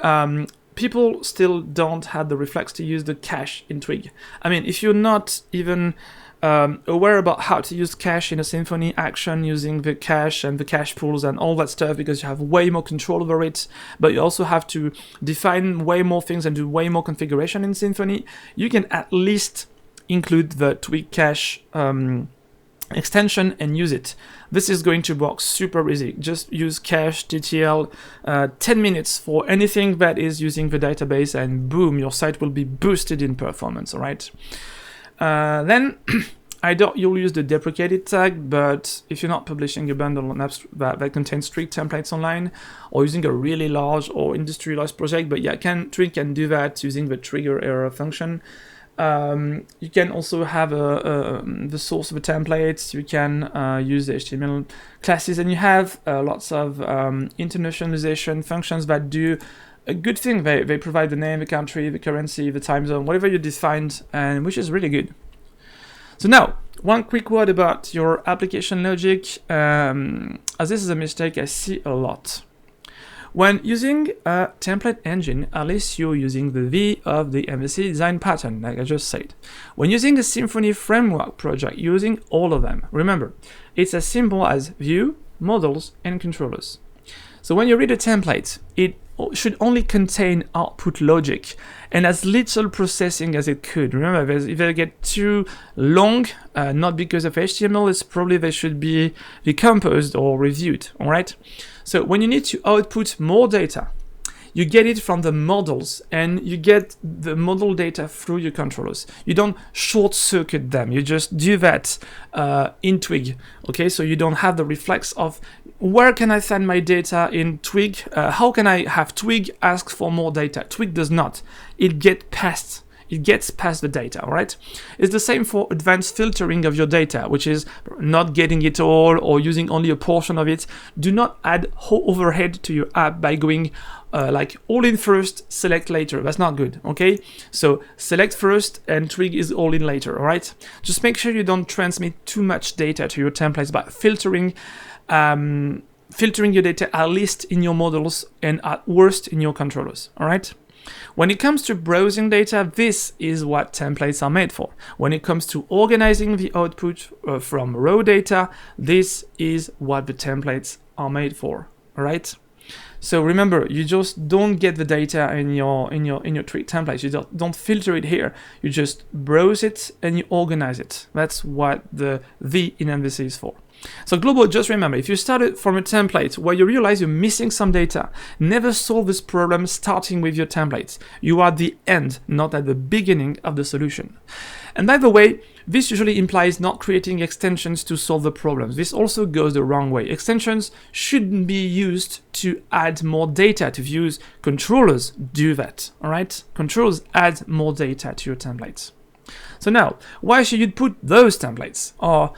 people still don't have the reflex to use the cache in Twig. I mean, if you're not even aware about how to use cache in a Symfony action using the cache and the cache pools and all that stuff, because you have way more control over it, but you also have to define way more things and do way more configuration in Symfony, you can at least include the Twig cache extension and use it. This is going to work super easy. Just use cache TTL 10 minutes for anything that is using the database, and boom, your site will be boosted in performance, all right? Then I doubt you'll use the deprecated tag, but if you're not publishing a bundle that contains Twig templates online, or using a really large or industrialized project, but yeah, Twig can do that using the trigger error function. You can also have the source of the templates. You can use the HTML classes, and you have lots of internationalization functions that do a good thing. They provide the name, the country, the currency, the time zone, whatever you defined, and which is really good. So now, one quick word about your application logic, as this is a mistake I see a lot. When using a template engine, at least you're using the V of the MVC design pattern, like I just said. When using the Symfony framework project, you're using all of them. Remember, it's as simple as view, models, and controllers. So when you read a template, it should only contain output logic and as little processing as it could. Remember, if they get too long, not because of HTML, it's probably they should be decomposed or reviewed, all right? So when you need to output more data, you get it from the models, and you get the model data through your controllers. You don't short circuit them, you just do that in Twig, okay? So you don't have the reflex of where can I send my data in Twig? How can I have Twig ask for more data? Twig does not. It gets past the data, all right? It's the same for advanced filtering of your data, which is not getting it all or using only a portion of it. Do not add overhead to your app by going like all in first, select later. That's not good, okay? So select first and Twig is all in later, all right? Just make sure you don't transmit too much data to your templates by filtering your data at least in your models and at worst in your controllers, all right? When it comes to browsing data, this is what templates are made for. When it comes to organizing the output from raw data, this is what the templates are made for, all right? So remember, you just don't get the data in your Twig templates. You don't filter it here. You just browse it and you organize it. That's what the V in MVC is for. So global, just remember, if you started from a template where you realize you're missing some data, never solve this problem starting with your templates. You are at the end, not at the beginning of the solution. And by the way, this usually implies not creating extensions to solve the problems. This also goes the wrong way. Extensions shouldn't be used to add more data to views. Controllers do that, all right? Controllers add more data to your templates. So now, why should you put those templates? Or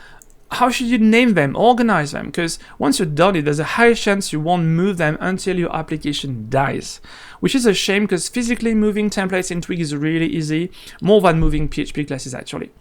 how should you name them, organize them? Because once you're done it, there's a high chance you won't move them until your application dies. Which is a shame, because physically moving templates in Twig is really easy, more than moving PHP classes actually.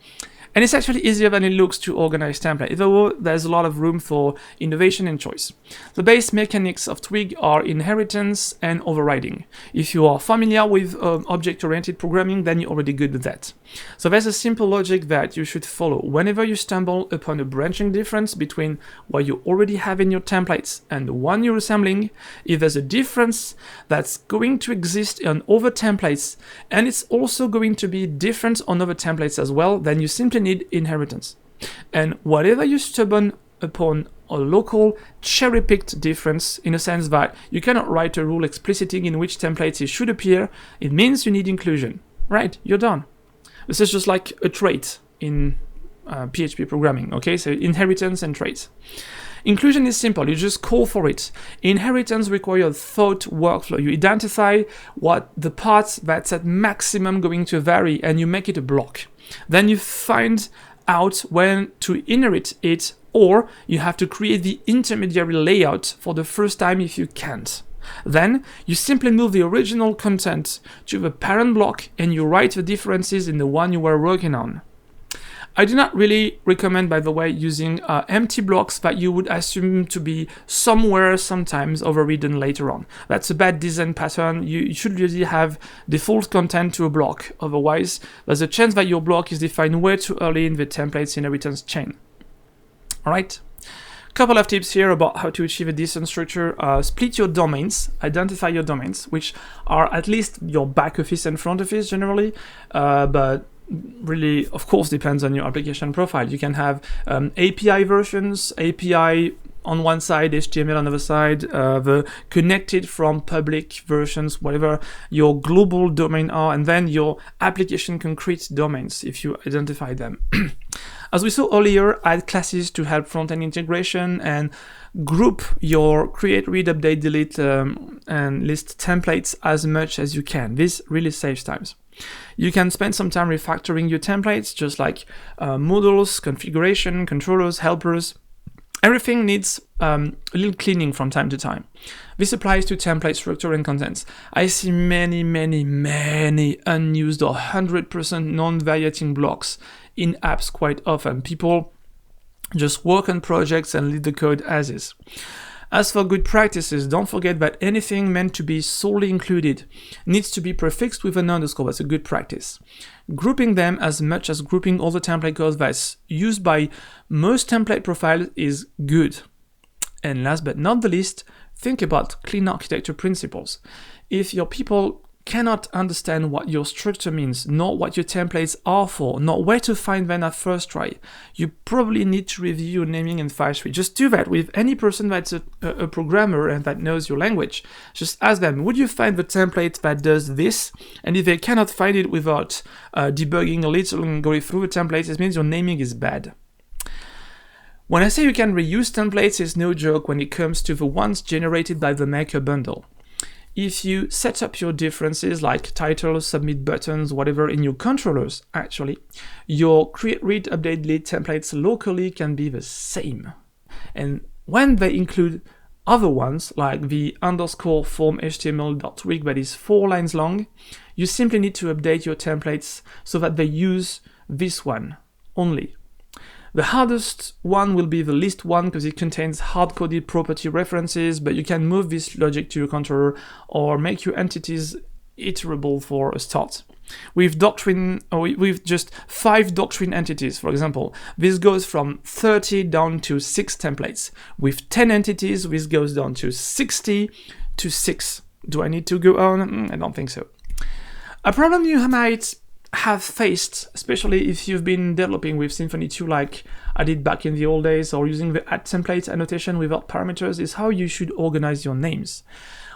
And it's actually easier than it looks to organize templates, though there's a lot of room for innovation and choice. The base mechanics of Twig are inheritance and overriding. If you are familiar with object-oriented programming, then you're already good with that. So there's a simple logic that you should follow. Whenever you stumble upon a branching difference between what you already have in your templates and the one you're assembling, if there's a difference that's going to exist on other templates, and it's also going to be different on other templates as well, then you simply need inheritance. And whatever you stumble upon a local cherry-picked difference, in a sense that you cannot write a rule explicitly in which templates it should appear, it means you need inclusion. Right, you're done. This is just like a trait in PHP programming, okay? So inheritance and traits. Inclusion is simple, you just call for it. Inheritance requires thought workflow. You identify what the parts that's at maximum going to vary and you make it a block. Then you find out when to inherit it, or you have to create the intermediary layout for the first time if you can't. Then you simply move the original content to the parent block and you write the differences in the one you were working on. I do not really recommend, by the way, using empty blocks that you would assume to be somewhere sometimes overridden later on. That's a bad design pattern. You should usually have default content to a block. Otherwise, there's a chance that your block is defined way too early in the template's inheritance chain. All right. Couple of tips here about how to achieve a decent structure. Split your domains, identify your domains, which are at least your back office and front office generally, but really, of course, depends on your application profile. You can have API versions, API on one side, HTML on the other side, the connected from public versions, whatever your global domain are, and then your application concrete domains, if you identify them. As we saw earlier, add classes to help front-end integration, and group your create, read, update, delete, and list templates as much as you can. This really saves time. You can spend some time refactoring your templates, just like models, configuration, controllers, helpers. Everything needs a little cleaning from time to time. This applies to template structure and contents. I see many unused or 100% non-variating blocks in apps quite often. People just work on projects and leave the code as is. As for good practices, don't forget that anything meant to be solely included needs to be prefixed with an underscore. That's a good practice. Grouping them as much as grouping all the template codes that's used by most template profiles is good. And last but not the least, think about clean architecture principles. If your people cannot understand what your structure means, nor what your templates are for, nor where to find them at first try, you probably need to review your naming and file tree. Just do that with any person that's a programmer and that knows your language. Just ask them, would you find the template that does this? And if they cannot find it without debugging a little and going through the templates, it means your naming is bad. When I say you can reuse templates, it's no joke when it comes to the ones generated by the MakerBundle. If you set up your differences like titles, submit buttons, whatever in your controllers, actually, your create, read, update, delete templates locally can be the same. And when they include other ones, like the underscore form html.twig that is 4 lines long, you simply need to update your templates so that they use this one only. The hardest one will be the list one because it contains hard-coded property references, but you can move this logic to your controller or make your entities iterable for a start. With just 5 doctrine entities, for example, this goes from 30 down to 6 templates. With 10 entities, this goes down to 60 to 6. Do I need to go on? I don't think so. A problem you might have faced, especially if you've been developing with Symfony 2 like I did back in the old days, or using the add template annotation without parameters, is how you should organize your names.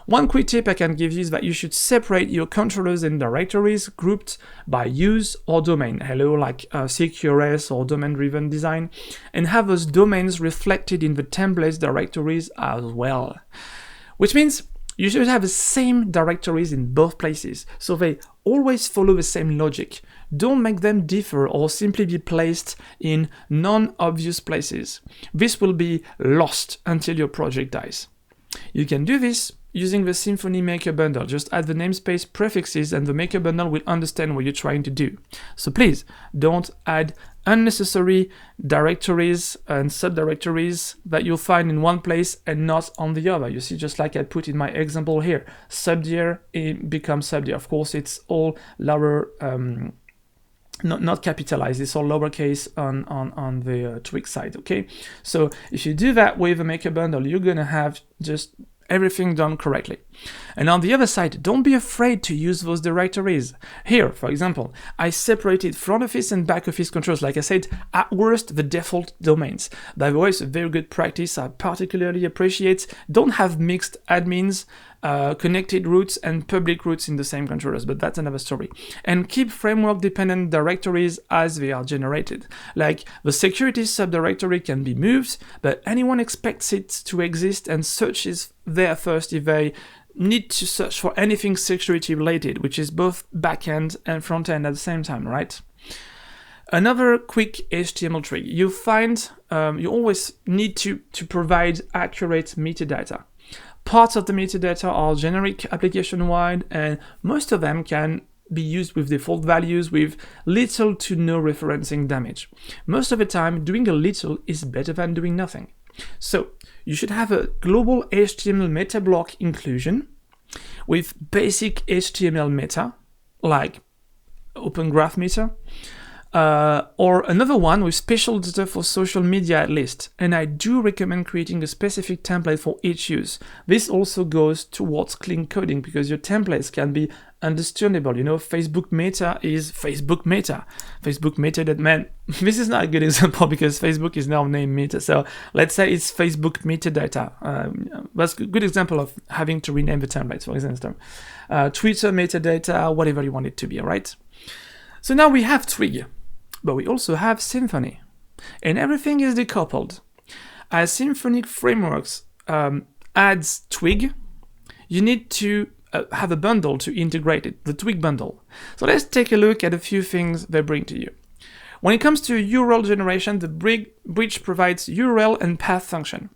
One quick tip I can give you is that you should separate your controllers and directories grouped by use or domain, hello, like CQRS or domain-driven design, and have those domains reflected in the templates directories as well. Which means you should have the same directories in both places, so they always follow the same logic. Don't make them differ or simply be placed in non-obvious places. This will be lost until your project dies. You can do this using the Symfony MakerBundle. Just add the namespace prefixes and the MakerBundle will understand what you're trying to do. So please, don't add unnecessary directories and subdirectories that you'll find in one place and not on the other. You see, just like I put in my example here, subdir becomes subdir. Of course, it's all lower, not capitalized, it's all lowercase on the TwigBridge side, okay? So if you do that with a MakerBundle, you're gonna have just everything done correctly. And on the other side, don't be afraid to use those directories. Here, for example, I separated front office and back office controls. Like I said, at worst, the default domains. By the way, it's a very good practice I particularly appreciate. Don't have mixed admins, connected routes and public routes in the same controllers, but that's another story. And keep framework-dependent directories as they are generated. Like the security subdirectory can be moved, but anyone expects it to exist and searches there first if they need to search for anything security related, which is both backend and frontend at the same time, right? Another quick HTML trick. You find you always need to provide accurate metadata. Parts of the metadata are generic application-wide, and most of them can be used with default values with little to no referencing damage. Most of the time, doing a little is better than doing nothing. So you should have a global HTML meta block inclusion with basic HTML meta, like Open Graph Meta, or another one with special data for social media at least. And I do recommend creating a specific template for each use. This also goes towards clean coding because your templates can be understandable. You know, Facebook Meta is Facebook Meta. Facebook Meta that meant, this is not a good example because Facebook is now named Meta. So let's say it's Facebook Metadata. That's a good example of having to rename the templates, for example. Twitter Metadata, whatever you want it to be, all right? So now we have Twig, but we also have Symfony, and everything is decoupled. As Symfony frameworks adds Twig, you need to have a bundle to integrate it, the Twig bundle. So let's take a look at a few things they bring to you. When it comes to URL generation, the bridge provides URL and path function.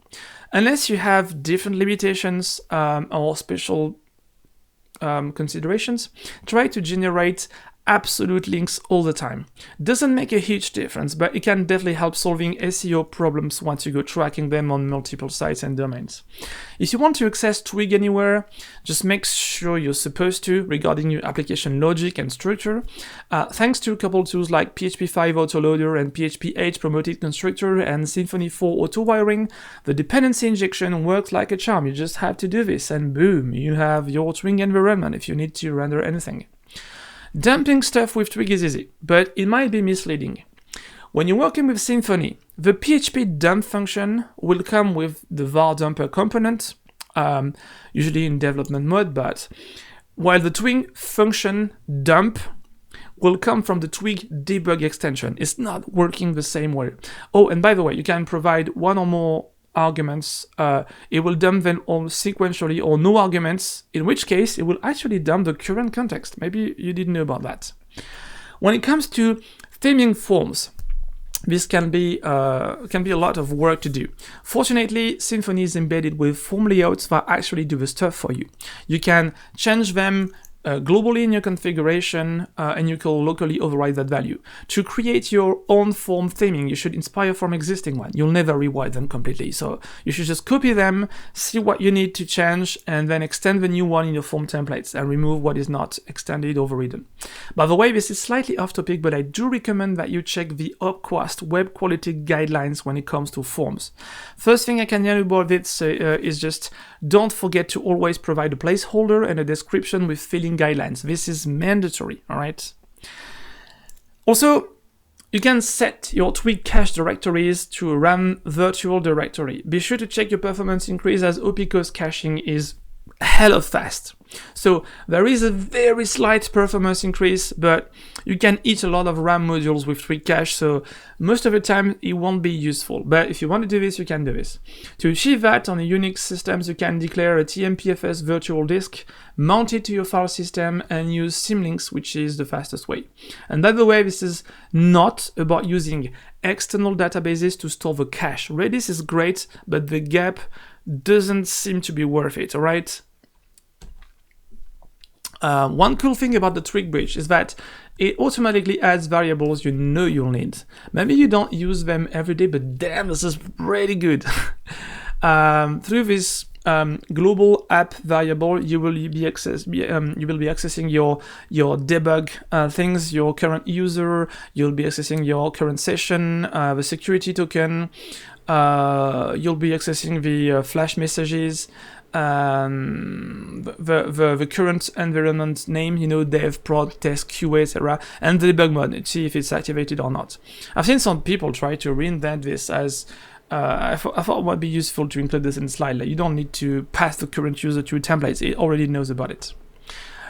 Unless you have different limitations or special considerations, try to generate absolute links all the time. Doesn't make a huge difference, but it can definitely help solving SEO problems once you go tracking them on multiple sites and domains. If you want to access Twig anywhere, just make sure you're supposed to regarding your application logic and structure. Thanks to a couple tools like PHP 5 Autoloader and PHP 8 Promoted Constructor and Symfony 4 Auto Wiring, the dependency injection works like a charm. You just have to do this and boom, you have your Twig environment if you need to render anything. Dumping stuff with Twig is easy, but it might be misleading. When you're working with Symfony, the PHP dump function will come with the var dumper component, usually in development mode, but while the Twig function dump will come from the Twig debug extension. It's not working the same way. Oh, and by the way, you can provide one or more arguments. It will dump them all sequentially or no arguments, in which case it will actually dump the current context. Maybe you didn't know about that. When it comes to theming forms, this can be a lot of work to do. Fortunately, Symfony is embedded with form layouts that actually do the stuff for you. You can change them globally in your configuration, and you can locally override that value. To create your own form theming, you should inspire from existing one. You'll never rewrite them completely, so you should just copy them, see what you need to change, and then extend the new one in your form templates and remove what is not extended or overridden. By the way, this is slightly off topic, but I do recommend that you check the OPQuast web quality guidelines when it comes to forms. First thing I can tell you about this is just don't forget to always provide a placeholder and a description with filling guidelines. This is mandatory, all right? Also, you can set your Twig cache directories to a RAM virtual directory. Be sure to check your performance increase as OPCOS caching is hella fast. So there is a very slight performance increase, but you can eat a lot of RAM modules with Twig cache, so most of the time it won't be useful. But if you want to do this, you can do this. To achieve that on the Unix systems, you can declare a TMPFS virtual disk, mount it to your file system, and use symlinks, which is the fastest way. And by the way, this is not about using external databases to store the cache. Redis is great, but the gap doesn't seem to be worth it, all right? One cool thing about the TwigBridge is that it automatically adds variables you know you'll need. Maybe you don't use them every day, but damn, this is pretty good. Through this global app variable, you will be accessing your debug things, your current user. You'll be accessing your current session, the security token. You'll be accessing the flash messages. The current environment name, you know, dev, prod, test, QA, etc., and the debug mode to see if it's activated or not. I've seen some people try to reinvent this as I thought it would be useful to include this in the slide. Like, you don't need to pass the current user to templates; it already knows about it.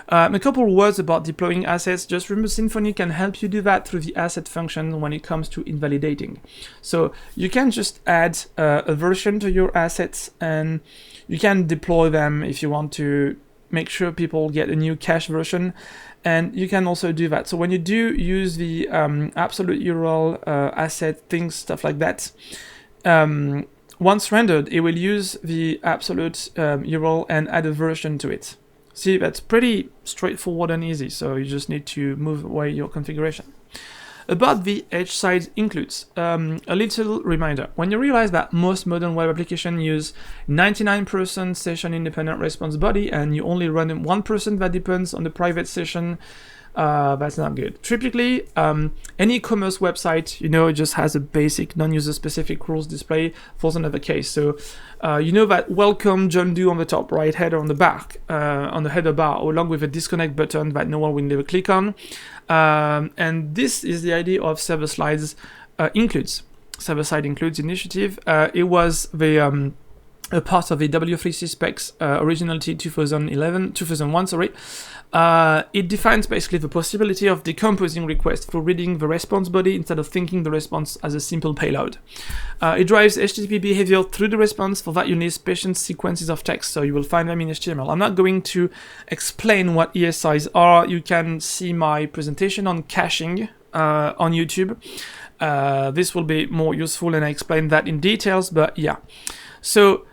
A couple words about deploying assets. Just remember, Symfony can help you do that through the asset function when it comes to invalidating. So you can just add a version to your assets, and you can deploy them if you want to make sure people get a new cache version, and you can also do that. So when you do use the absolute URL asset things, stuff like that, once rendered, it will use the absolute URL and add a version to it. See, that's pretty straightforward and easy, so you just need to move away your configuration. About the edge side includes, a little reminder. When you realize that most modern web applications use 99% session-independent response body and you only run 1% that depends on the private session, that's not good. Typically, any e-commerce website, just has a basic non-user specific rules display for another case. So, that welcome John Doe on the top right header on the back, on the header bar, along with a disconnect button that no one will never click on. And this is the idea of server-side includes initiative. It was the a part of the W3C specs originality 2001. It defines basically the possibility of decomposing requests through reading the response body instead of thinking the response as a simple payload. It drives HTTP behavior through the response. For that, you need special sequences of text, so you will find them in HTML. I'm not going to explain what ESIs are. You can see my presentation on caching on YouTube. This will be more useful, and I explain that in details, but yeah. So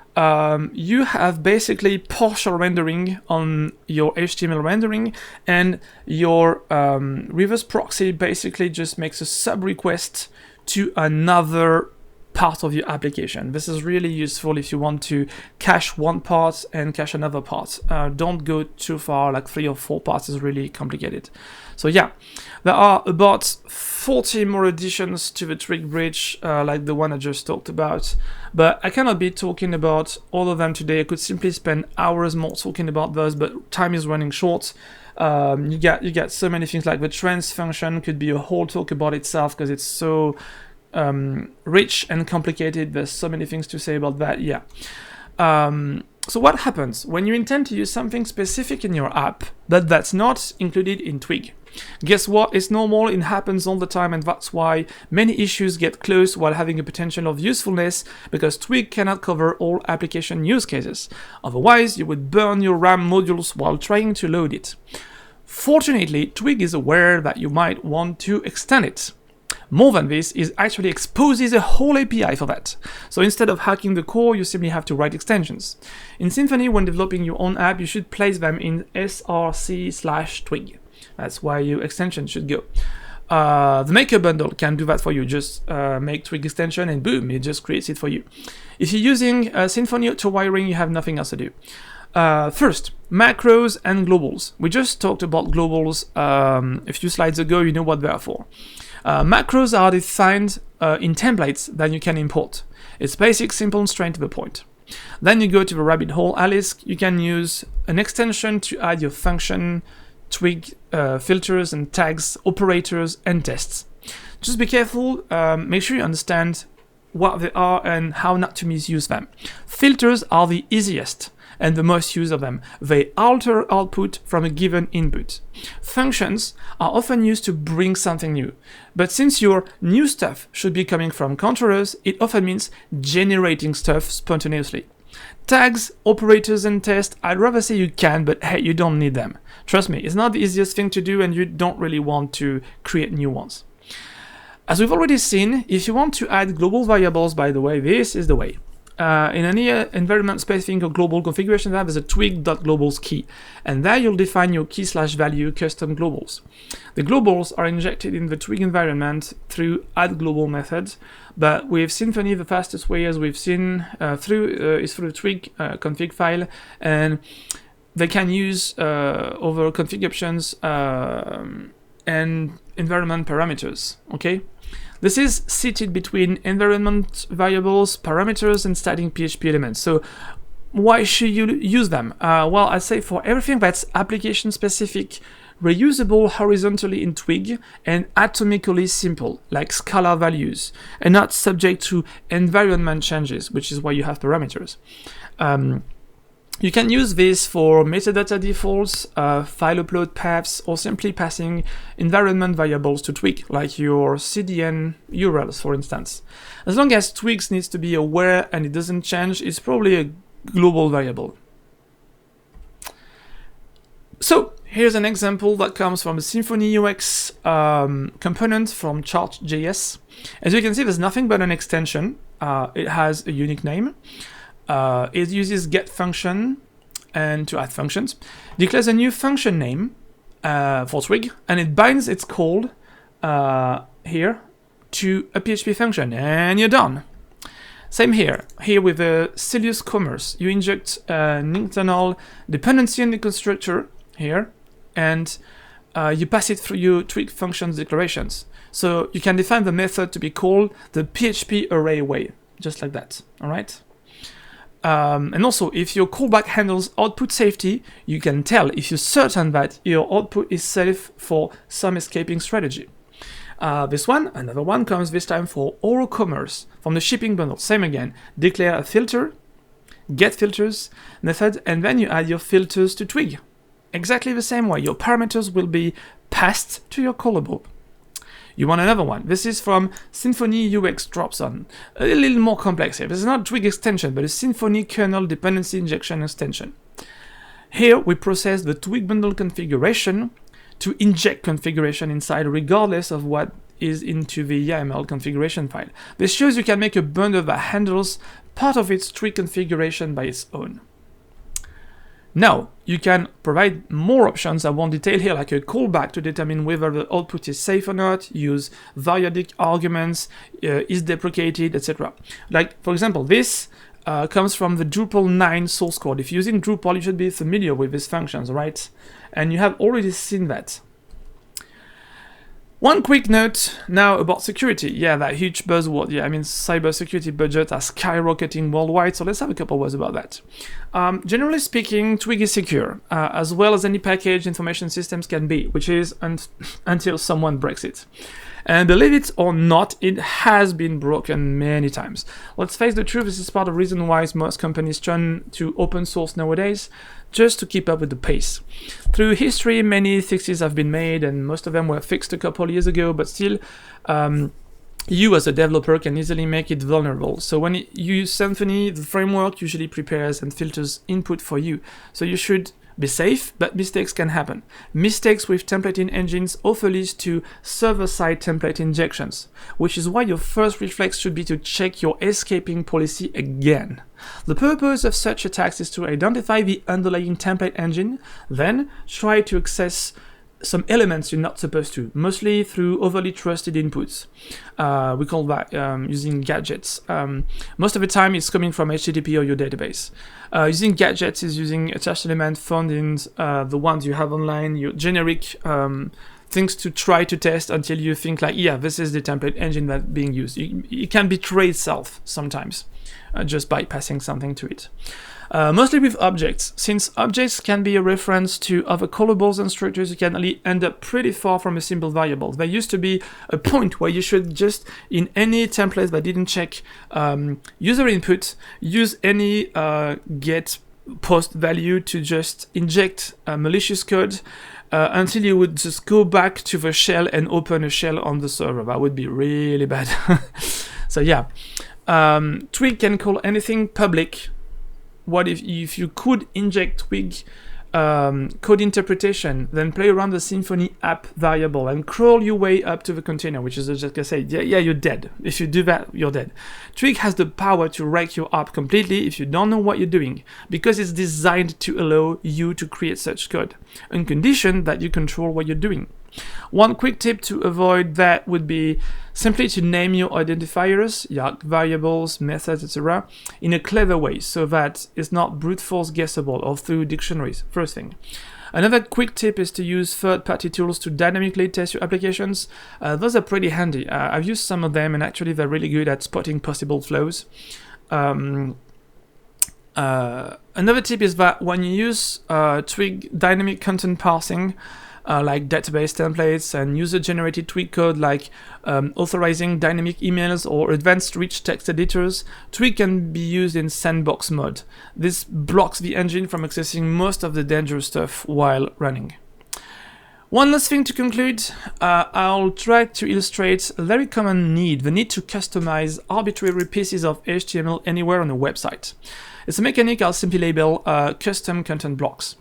you have basically partial rendering on your HTML rendering, and your reverse proxy basically just makes a sub request to another part of your application. This is really useful if you want to cache one part and cache another part. Don't go too far, like 3 or 4 parts is really complicated. So yeah, there are about 40 more additions to the TwigBridge, like the one I just talked about, but I cannot be talking about all of them today. I could simply spend hours more talking about those, but time is running short. You get so many things, like the trans function could be a whole talk about itself because it's so rich and complicated. There's so many things to say about that. Yeah. So what happens when you intend to use something specific in your app, but that's not included in Twig? Guess what? It's normal, it happens all the time, and that's why many issues get closed while having a potential of usefulness, because Twig cannot cover all application use cases. Otherwise, you would burn your RAM modules while trying to load it. Fortunately, Twig is aware that you might want to extend it. More than this, it actually exposes a whole API for that. So instead of hacking the core, you simply have to write extensions. In Symfony, when developing your own app, you should place them in src/twig. That's where your extension should go. The MakerBundle can do that for you. Just make Twig extension and boom, it just creates it for you. If you're using Symfony to wiring, you have nothing else to do. First, macros and globals. We just talked about globals a few slides ago. You know what they are for. Macros are defined in templates that you can import. It's basic, simple, and straight to the point. Then you go to the rabbit hole, Alice. You can use an extension to add your function, Twig filters and tags, operators, and tests. Just be careful, make sure you understand what they are and how not to misuse them. Filters are the easiest and the most used of them. They alter output from a given input. Functions are often used to bring something new, but since your new stuff should be coming from controllers, it often means generating stuff spontaneously. Tags, operators, and tests, I'd rather say you can, but hey, you don't need them. Trust me, it's not the easiest thing to do, and you don't really want to create new ones. As we've already seen, if you want to add global variables, by the way, this is the way. In any environment-specific or global configuration, there's a twig.globals key, and there you'll define your key/value custom globals. The globals are injected in the Twig environment through add_global methods, but with Symfony, the fastest way, as we've seen, is through the Twig config file, and they can use over config options and environment parameters. Okay. This is seated between environment variables, parameters, and static PHP elements. So why should you use them? Well, I'd say for everything that's application-specific, reusable horizontally in Twig, and atomically simple, like scalar values, and not subject to environment changes, which is why you have parameters. You can use this for metadata defaults, file upload paths, or simply passing environment variables to Twig, like your CDN URLs, for instance. As long as Twig needs to be aware and it doesn't change, it's probably a global variable. So here's an example that comes from a Symfony UX component from chart.js. As you can see, there's nothing but an extension. It has a unique name. It uses get function, and to add functions, declares a new function name for Twig, and it binds its call here to a PHP function, and you're done. Same here. Here with the Sylius commerce, you inject an internal dependency in the constructor here, and you pass it through your Twig functions declarations. So you can define the method to be called the PHP array way, just like that, all right? And also, if your callback handles output safety, you can tell if you're certain that your output is safe for some escaping strategy. Another one comes this time for OROCommerce from the shipping bundle. Same again, declare a filter, get filters method, and then you add your filters to Twig. Exactly the same way, your parameters will be passed to your callable. You want another one. This is from Symfony UX dropson. A little more complex here. This is not a Twig extension, but a Symfony kernel dependency injection extension. Here we process the TwigBundle configuration to inject configuration inside regardless of what is into the YAML configuration file. This shows you can make a bundle that handles part of its Twig configuration by its own. Now, you can provide more options I won't detail here, like a callback to determine whether the output is safe or not, use variadic arguments, is deprecated, etc. Like, for example, this comes from the Drupal 9 source code. If you're using Drupal, you should be familiar with these functions, right? And you have already seen that. One quick note now about security. Yeah, that huge buzzword. Yeah, I mean, cybersecurity budget are skyrocketing worldwide, so let's have a couple words about that. Generally speaking, Twig is secure, as well as any package information systems can be, which is until someone breaks it. And believe it or not, it has been broken many times. Let's face the truth, this is part of the reason why most companies turn to open source nowadays, just to keep up with the pace. Through history, many fixes have been made, and most of them were fixed a couple years ago, but still, you as a developer can easily make it vulnerable. So when you use Symfony, the framework usually prepares and filters input for you. So you should be safe, but mistakes can happen. Mistakes with templating engines often lead to server-side template injections, which is why your first reflex should be to check your escaping policy again. The purpose of such attacks is to identify the underlying template engine, then try to access some elements you're not supposed to, mostly through overly trusted inputs. We call that using gadgets. Most of the time it's coming from HTTP or your database. Using gadgets is using attached element found in the ones you have online, your generic things to try to test until you think like, yeah, this is the template engine that's being used. It can betray itself sometimes just by passing something to it. Mostly with objects. Since objects can be a reference to other callables and structures, you can end up pretty far from a simple variable. There used to be a point where you should just, in any template that didn't check user input, use any get post value to just inject malicious code until you would just go back to the shell and open a shell on the server. That would be really bad. So yeah, Twig can call anything public. What if you could inject Twig code interpretation, then play around the Symfony app variable and crawl your way up to the container, which is just gonna say, yeah, you're dead. If you do that, you're dead. Twig has the power to wreck your app completely if you don't know what you're doing, because it's designed to allow you to create such code, on condition that you control what you're doing. One quick tip to avoid that would be simply to name your identifiers, your variables, methods, etc. in a clever way, so that it's not brute force guessable or through dictionaries, first thing. Another quick tip is to use third-party tools to dynamically test your applications. Those are pretty handy. I've used some of them, and actually they're really good at spotting possible flaws. Another tip is that when you use Twig dynamic content parsing, like database templates and user-generated Twig code like authorizing dynamic emails or advanced rich text editors, Twig can be used in sandbox mode. This blocks the engine from accessing most of the dangerous stuff while running. One last thing to conclude, I'll try to illustrate a very common need, the need to customize arbitrary pieces of HTML anywhere on a website. It's a mechanic I'll simply label custom content blocks.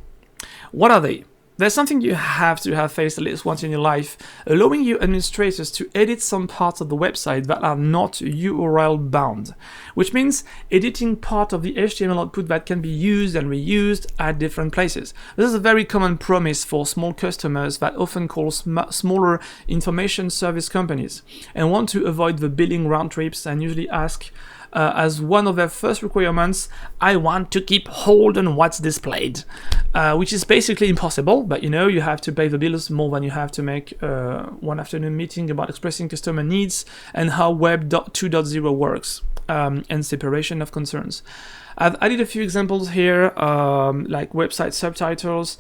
What are they? there's something you have to have faced at least once in your life, allowing you administrators to edit some parts of the website that are not URL bound, which means editing part of the HTML output that can be used and reused at different places. This is a very common promise for small customers that often call smaller information service companies and want to avoid the billing round trips and usually ask as one of their first requirements, I want to keep hold on what's displayed, which is basically impossible, but you have to pay the bills more than you have to make one afternoon meeting about expressing customer needs and how Web 2.0 works, and separation of concerns. I've added a few examples here, like website subtitles,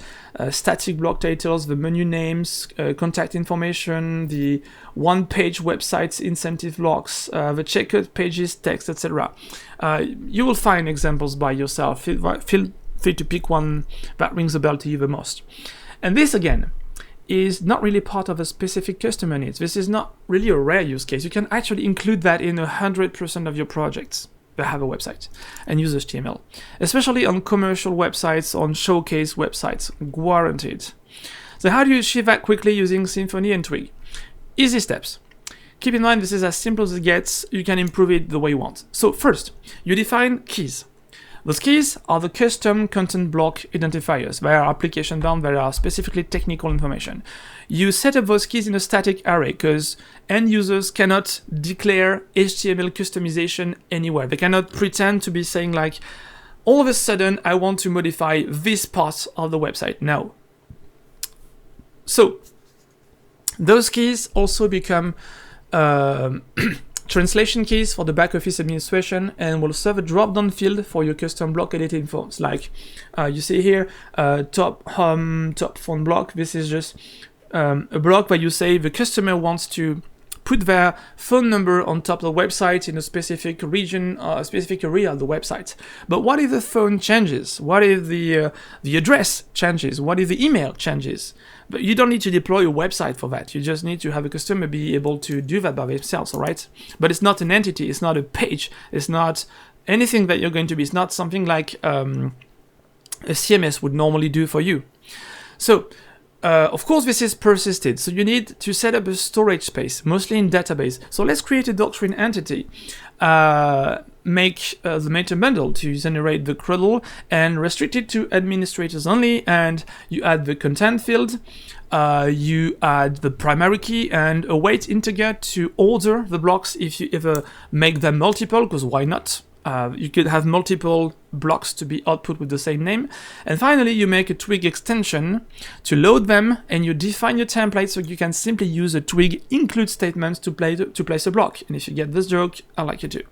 static block titles, the menu names, contact information, the one-page websites incentive blocks, the checkout pages, text, etc. You will find examples by yourself. Feel free to pick one that rings a bell to you the most. And this, again, is not really part of a specific customer needs. This is not really a rare use case. You can actually include that in 100% of your projects that have a website and use HTML, especially on commercial websites, on showcase websites, guaranteed. So how do you achieve that quickly using Symfony and Twig? Easy steps. Keep in mind this is as simple as it gets. You can improve it the way you want. So first, you define keys. Those keys are the custom content block identifiers. They are application bound, they are specifically technical information. You set up those keys in a static array because end users cannot declare HTML customization anywhere. They cannot pretend to be saying like, all of a sudden I want to modify this part of the website. No. So those keys also become translation keys for the back office administration and will serve a drop-down field for your custom block editing forms. Like you see here, top phone block. This is just a block where you say the customer wants to put their phone number on top of the website in a specific region, a specific area of the website. But what if the phone changes? What if the address changes? What if the email changes? But you don't need to deploy a website for that. You just need to have a customer be able to do that by themselves, all right? But it's not an entity. It's not a page. It's not anything that you're going to be. It's not something like a CMS would normally do for you. So, of course, this is persisted. So you need to set up a storage space, mostly in database. So let's create a doctrine entity. Make the MakerBundle to generate the CRUDL and restrict it to administrators only, and you add the content field, you add the primary key and a wait integer to order the blocks if you ever make them multiple, because why not? You could have multiple blocks to be output with the same name. And finally, you make a Twig extension to load them, and you define your template so you can simply use a Twig include statement to place a block. And if you get this joke, I'd like you to.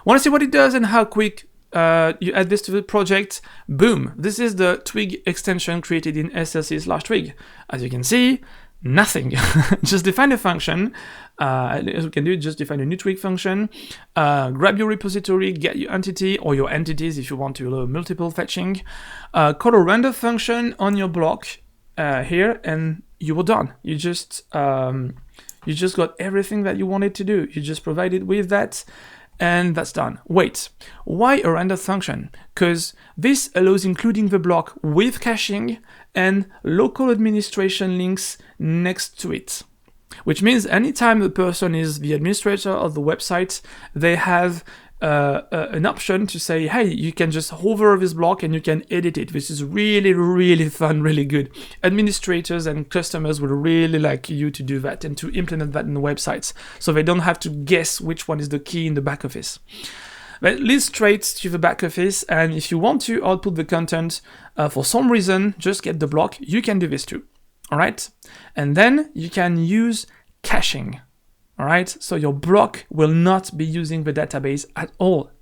Want to see what it does and how quick you add this to the project? Boom! This is the Twig extension created in SLC/Twig. As you can see, nothing. Just define a function. As we can do, just define a new Twig function. Grab your repository, get your entity or your entities if you want to allow multiple fetching. Call a render function on your block here, and you were done. You just got everything that you wanted to do. You just provided with that. And that's done. Wait, why a render function? Because this allows including the block with caching and local administration links next to it. Which means anytime the person is the administrator of the website, they have an option to say, hey, you can just hover this block and you can edit it, which is really, really fun, really good. Administrators and customers will really like you to do that and to implement that in the websites, so they don't have to guess which one is the key in the back office. But lead straight to the back office, and if you want to output the content for some reason, just get the block, you can do this too. All right? And then you can use caching. All right, so your block will not be using the database at all.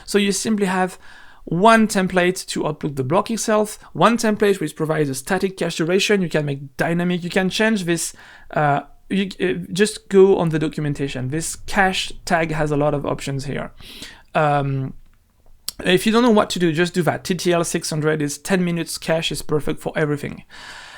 So you simply have one template to output the block itself, one template which provides a static cache duration. You can make dynamic, you can change this. Just go on the documentation. This cache tag has a lot of options here. If you don't know what to do, just do that. TTL 600 is 10 minutes cache is perfect for everything.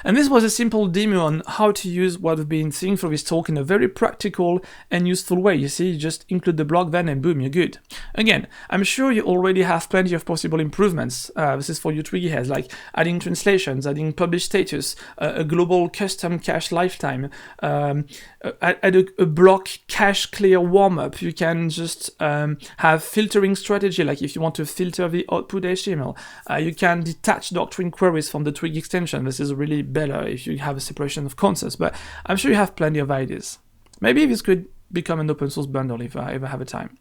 And this was a simple demo on how to use what we've been seeing through this talk in a very practical and useful way. You see, you just include the block then and boom, you're good. Again, I'm sure you already have plenty of possible improvements. This is for you Twiggy heads, like adding translations, adding publish status, a global custom cache lifetime, add a block cache clear warm-up. You can just have filtering strategy, like if you want to filter the output HTML. You can detach doctrine queries from the Twig extension. This is really better if you have a separation of concepts, but I'm sure you have plenty of ideas. Maybe this could become an open source bundle if I ever have a time.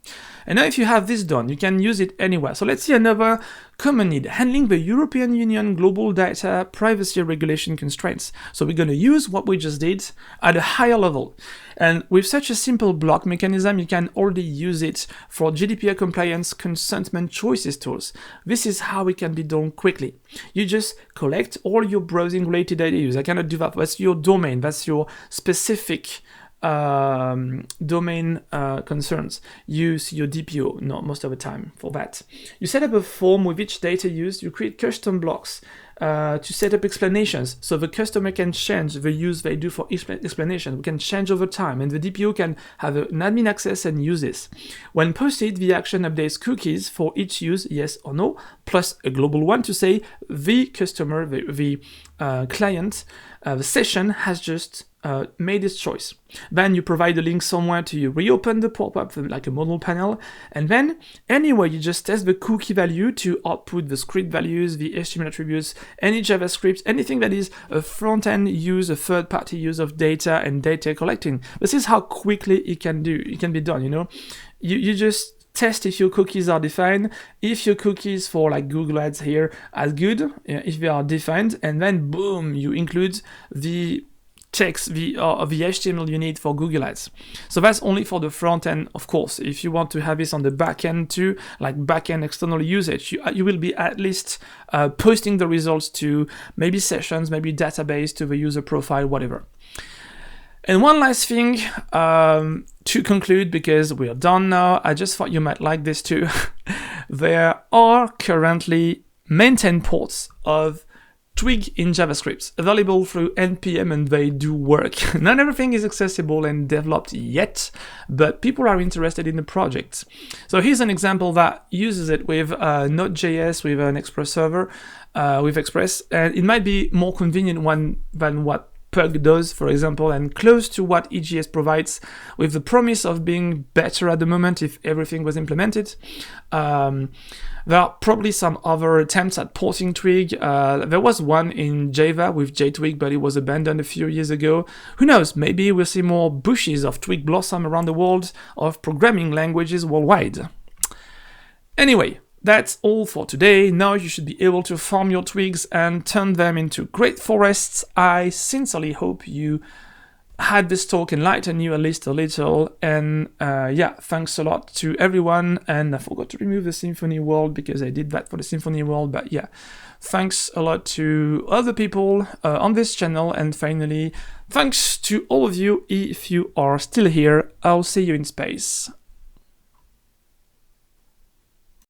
And now if you have this done, you can use it anywhere. So let's see another common need, handling the European Union global data privacy regulation constraints. So we're going to use what we just did at a higher level. And with such a simple block mechanism, you can already use it for GDPR compliance consentment choices tools. This is how it can be done quickly. You just collect all your browsing related data. I cannot do that. That's your domain. That's your specific domain concerns. Use your DPO, not most of the time for that. You set up a form with each data used. You create custom blocks to set up explanations, so the customer can change the use they do for explanation. We can change over time, and the DPO can have an admin access and use this. When posted, the action updates cookies for each use, yes or no, plus a global one to say the customer, the client, the session has just made its choice. Then you provide a link somewhere to reopen the pop-up like a modal panel, and then anyway you just test the cookie value to output the script values, the HTML attributes, any JavaScript, anything that is a front-end use, a third-party use of data and data collecting. This is how quickly it can be done, you know. You just test if your cookies are defined, if your cookies for like Google Ads here are good, if they are defined, and then boom, you include the text, the HTML you need for Google Ads. So that's only for the front end, of course. If you want to have this on the back end too, like back end external usage, you will be at least posting the results to maybe sessions, maybe database, to the user profile, whatever. And one last thing to conclude, because we are done now, I just thought you might like this too. There are currently maintained ports of Twig in JavaScript available through NPM, and they do work. Not everything is accessible and developed yet, but people are interested in the project. So here's an example that uses it with Node.js, with an Express server, with Express, and it might be more convenient than what Pug does, for example, and close to what EGS provides, with the promise of being better at the moment if everything was implemented. There are probably some other attempts at porting Twig. There was one in Java with JTwig, but it was abandoned a few years ago. Who knows, maybe we'll see more bushes of Twig blossom around the world, of programming languages worldwide. Anyway, that's all for today. Now you should be able to farm your twigs and turn them into great forests. I sincerely hope you had this talk enlighten you at least a little, and yeah, thanks a lot to everyone. And I forgot to remove the Symfony world because I did that for the Symfony world, but yeah, thanks a lot to other people on this channel, and finally, thanks to all of you if you are still here. I'll see you in space.